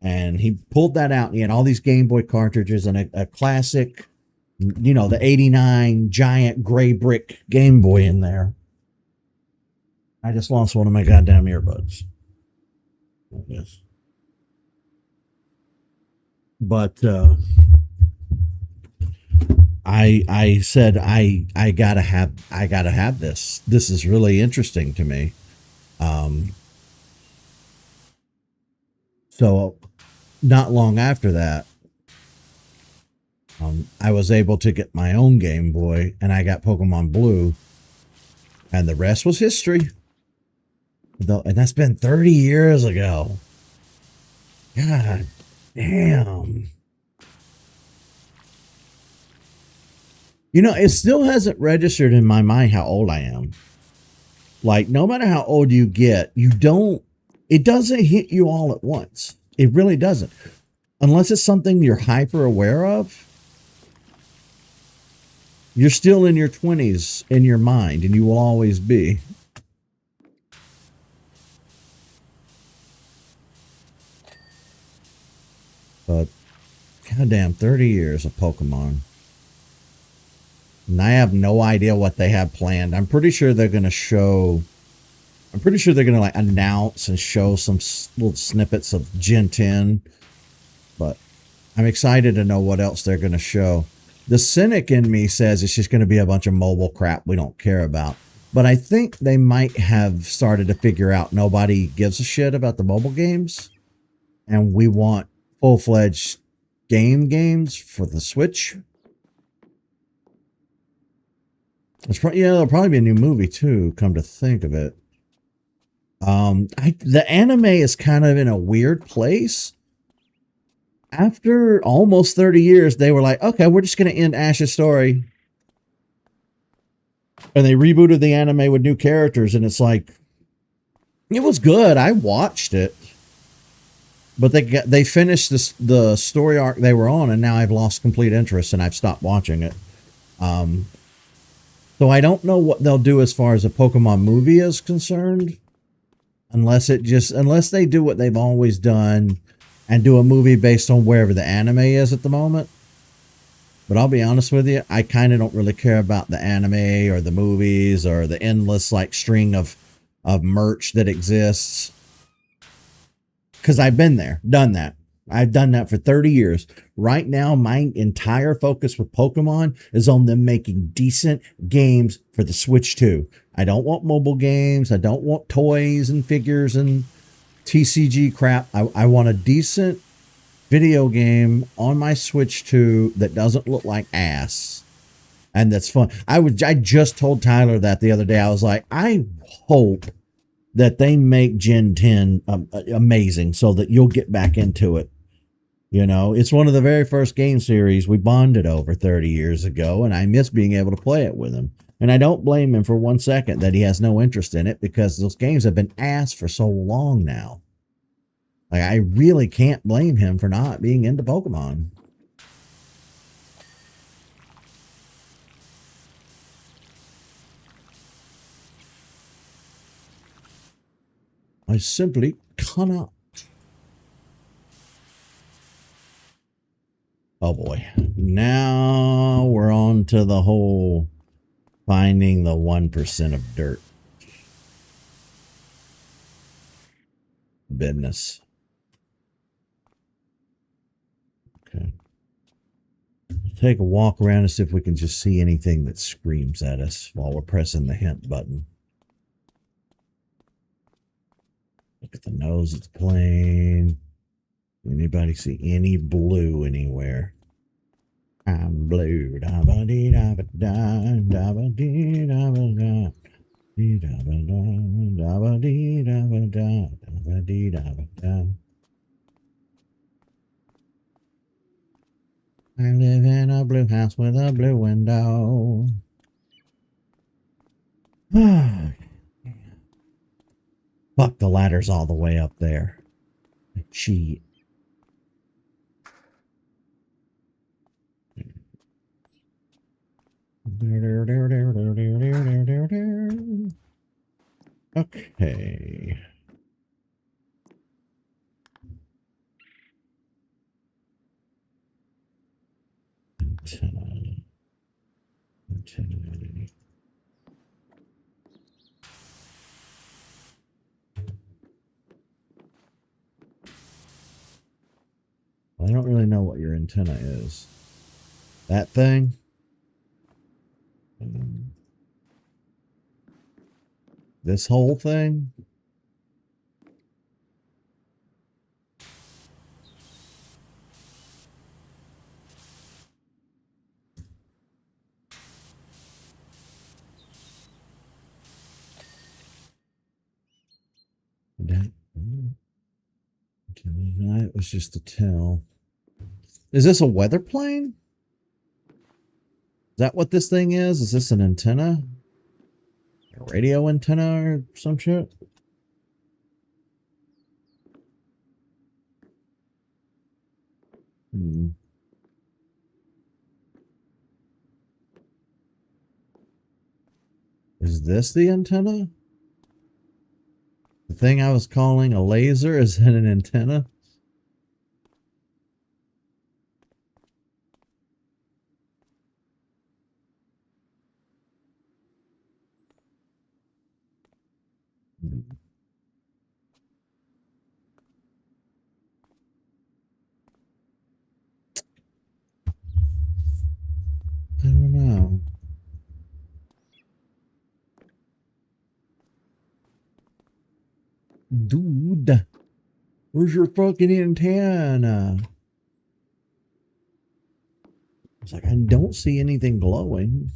And he pulled that out, and he had all these Game Boy cartridges and a classic, the 89 giant gray brick Game Boy in there. I just lost one of my goddamn earbuds. Yes. But I said I gotta have this. This is really interesting to me. So not long after that, I was able to get my own Game Boy, and I got Pokemon Blue, and the rest was history. And that's been 30 years ago. God damn. You know, it still hasn't registered in my mind how old I am. Like, no matter how old you get, it doesn't hit you all at once. It really doesn't. Unless it's something you're hyper aware of, you're still in your 20s in your mind, and you will always be. But, goddamn, 30 years of Pokemon. And I have no idea what they have planned. I'm pretty sure they're going to like announce and show some little snippets of Gen 10. But I'm excited to know what else they're going to show. The cynic in me says it's just going to be a bunch of mobile crap we don't care about. But I think they might have started to figure out nobody gives a shit about the mobile games. And we want full-fledged games for the Switch. There'll probably be a new movie too, come to think of it. The anime is kind of in a weird place. After almost 30 years, they were like, okay, we're just going to end Ash's story. And they rebooted the anime with new characters, and it's like, it was good. I watched it. But they finished the story arc they were on, and now I've lost complete interest, and I've stopped watching it. So I don't know what they'll do as far as a Pokemon movie is concerned. Unless they do what they've always done and do a movie based on wherever the anime is at the moment. But I'll be honest with you, I kind of don't really care about the anime or the movies or the endless like string of merch that exists. Because I've been there, done that. I've done that for 30 years. Right now, my entire focus with Pokemon is on them making decent games for the Switch 2. I don't want mobile games. I don't want toys and figures and TCG crap. I want a decent video game on my Switch 2 that doesn't look like ass and that's fun. I just told Tyler that the other day. I was like, I hope that they make Gen 10 amazing so that you'll get back into it. You know, it's one of the very first game series we bonded over 30 years ago, and I miss being able to play it with him. And I don't blame him for 1 second that he has no interest in it, because those games have been ass for so long now. Like, I really can't blame him for not being into Pokemon. I simply cannot. Oh boy. Now we're on to the whole finding the 1% of dirt business. Okay. Take a walk around and see if we can just see anything that screams at us while we're pressing the hint button. Look at the nose, it's plain. Anybody see any blue anywhere? I'm blue. Da ba dee da ba da da ba dee da ba da dee da ba da ba dee da ba da ba dee da ba da. I live in a blue house with a blue window. Fuck, the ladder's all the way up there. Cheat. Okay. Antenna. I don't really know what your antenna is. That thing? This whole thing? That was just a tell. Is this a weather plane? Is that what this thing is? Is this an antenna? A radio antenna or some shit? Hmm. Is this the antenna? The thing I was calling a laser is that an antenna? I don't know. Dude, where's your fucking antenna? It's like, I don't see anything glowing.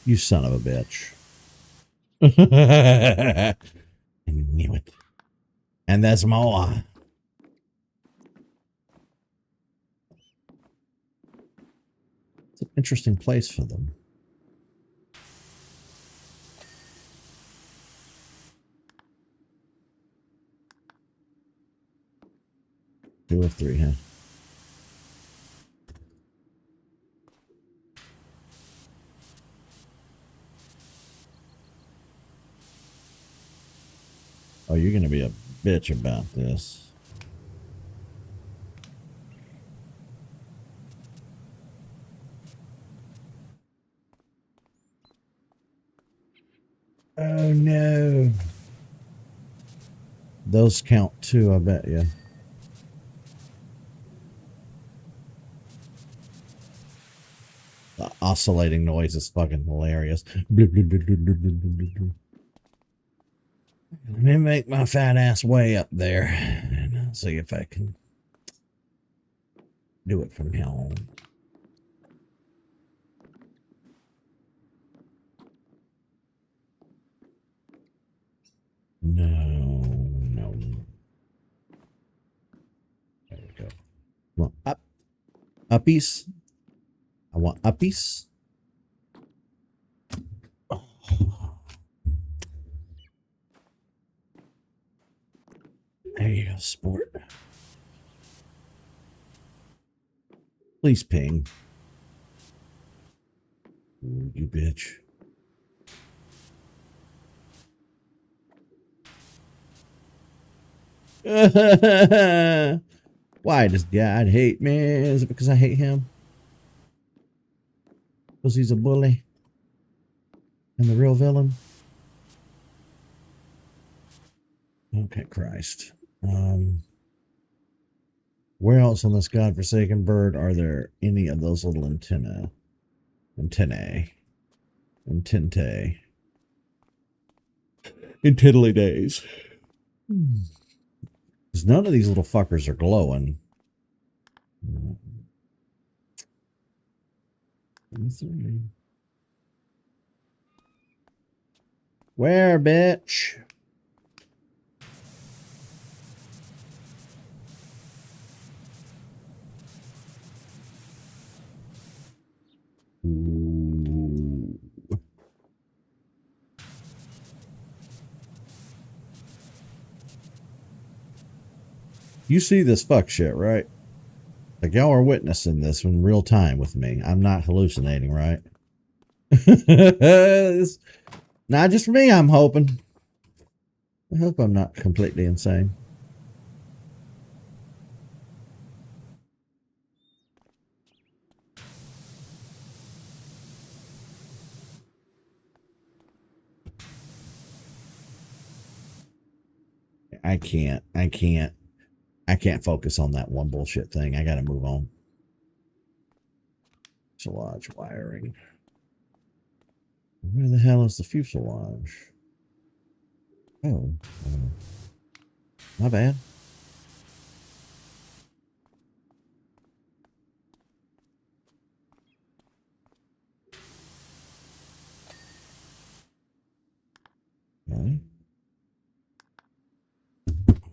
You son of a bitch. I knew it. And that's more. It's an interesting place for them. Two of three, huh? Oh, you're gonna be a bitch about this. Oh no. Those count too, I bet you. The oscillating noise is fucking hilarious. Let me make my fat ass way up there and I'll see if I can do it from home. No. There we go. Come on, up. Uppies. I want uppies. Oh. There you go, sport. Please ping. Ooh, you bitch. Why does God hate me? Is it because I hate him? Because he's a bully and the real villain? Okay, Christ. Where else on this godforsaken bird are there any of those little antennae? Antente. In tiddly days. Because none of these little fuckers are glowing. Where, bitch? Ooh. You see this fuck shit, right? Like, y'all are witnessing this in real time with me. I'm not hallucinating, right? Not just me, I'm hoping. I hope I'm not completely insane. I can't focus on that one bullshit thing. I gotta move on. Fuselage wiring. Where the hell is the fuselage? Oh, my bad. Okay.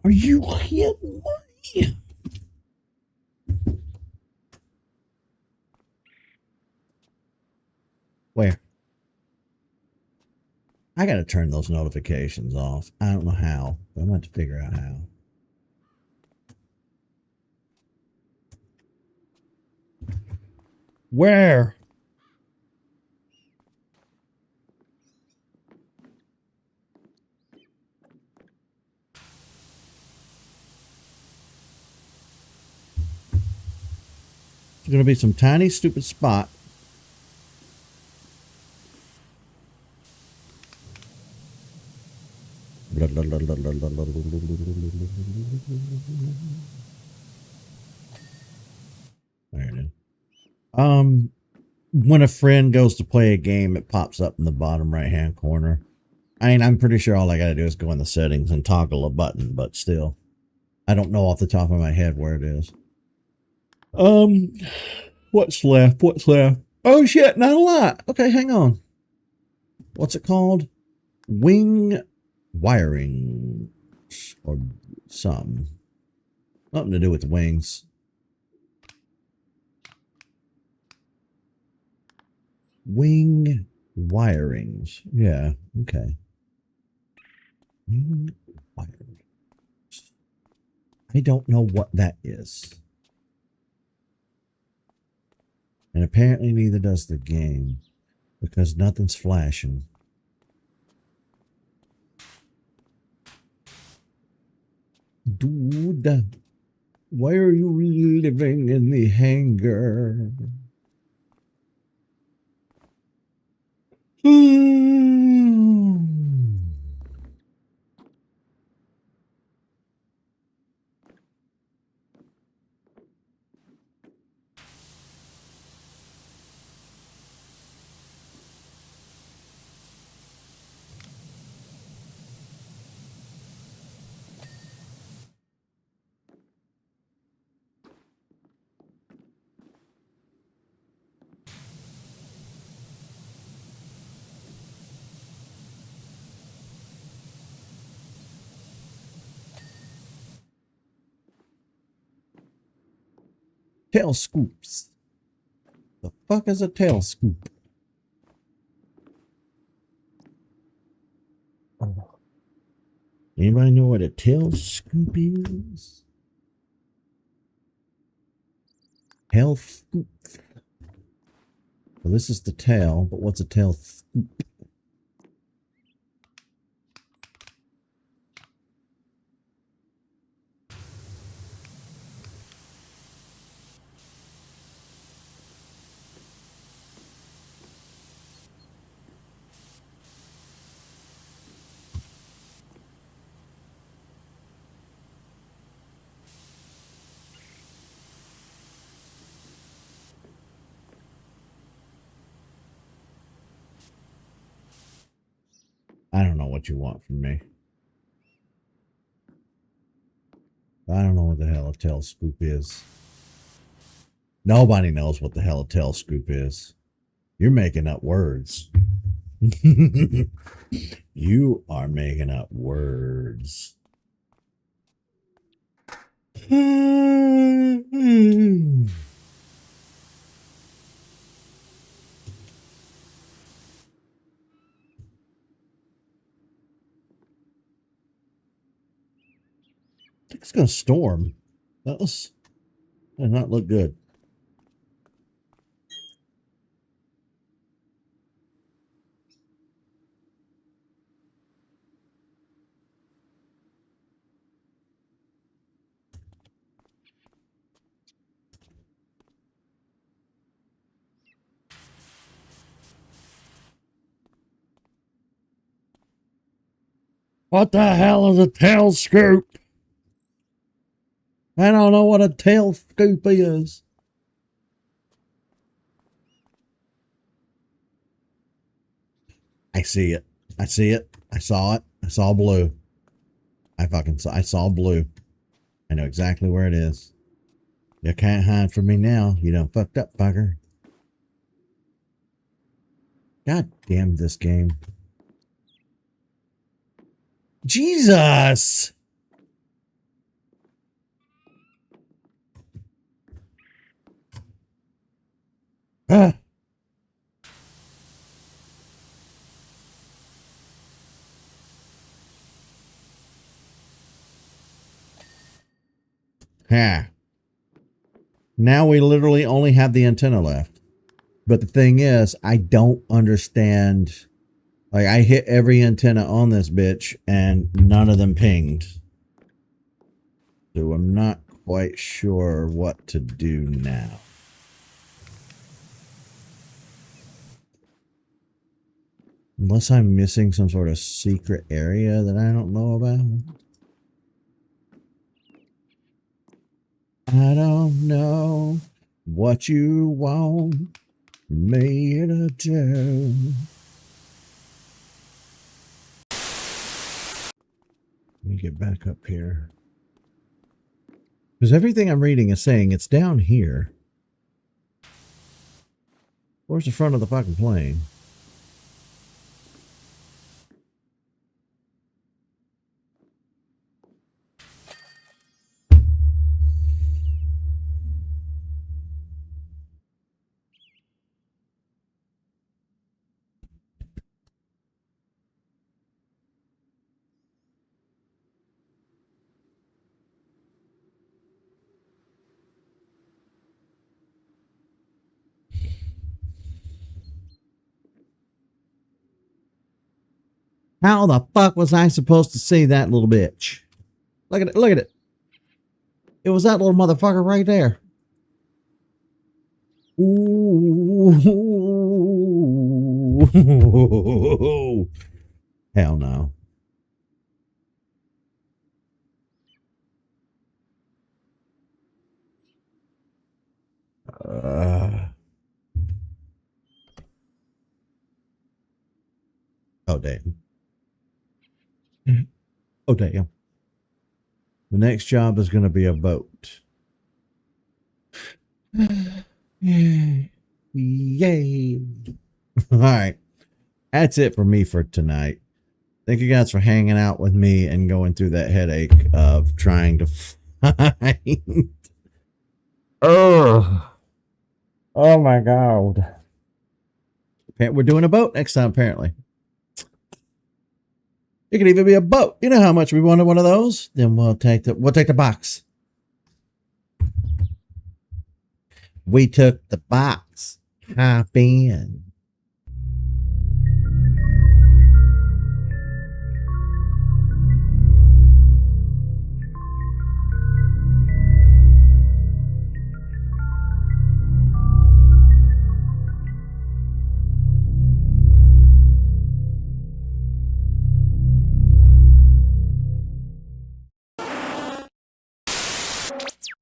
Are you kidding me? Where? I gotta turn those notifications off. I don't know how. I'm going to have to figure out how. Where? It's going to be some tiny, stupid spot. There it is. When a friend goes to play a game, it pops up in the bottom right-hand corner. I mean, I'm pretty sure all I got to do is go in the settings and toggle a button, but still. I don't know off the top of my head where it is. What's left? What's left? Oh shit, not a lot. Okay, hang on. What's it called? Wing wiring or some. Nothing to do with wings. Wing wirings. Yeah, okay. Wing wirings. I don't know what that is. And apparently neither does the game because nothing's flashing. Dude, why are you living in the hangar? Tail scoops. The fuck is a tail scoop? Anybody know what a tail scoop is? Tail scoop. Well, this is the tail, but what's a tail scoop? I don't know what you want from me. I don't know what the hell a tail scoop is. Nobody knows what the hell a tail scoop is. You're making up words. You are making up words. I think it's going to storm. That does not look good. What the hell is a tail scoop? I don't know what a tail scoop is. I see it. I see it. I saw it. I saw blue. I saw blue. I know exactly where it is. You can't hide from me now. You done fucked up, fucker. God damn this game. Jesus! Ah. Ha. Now we literally only have the antenna left. But the thing is, I don't understand. Like, I hit every antenna on this bitch and none of them pinged. So I'm not quite sure what to do now. Unless I'm missing some sort of secret area that I don't know about. I don't know what you want me to do. Let me get back up here. Because everything I'm reading is saying it's down here. Where's the front of the fucking plane? How the fuck was I supposed to see that little bitch? Look at it. Look at it. It was that little motherfucker right there. Ooh. Hell no. Oh, damn. Oh, damn. The next job is going to be a boat. Yay. Yay. All right. That's it for me for tonight. Thank you guys for hanging out with me and going through that headache of trying to find. Oh my God. We're doing a boat next time, apparently. It could even be a boat. You know how much we wanted one of those? Then we'll take the box. We took the box. Hop in.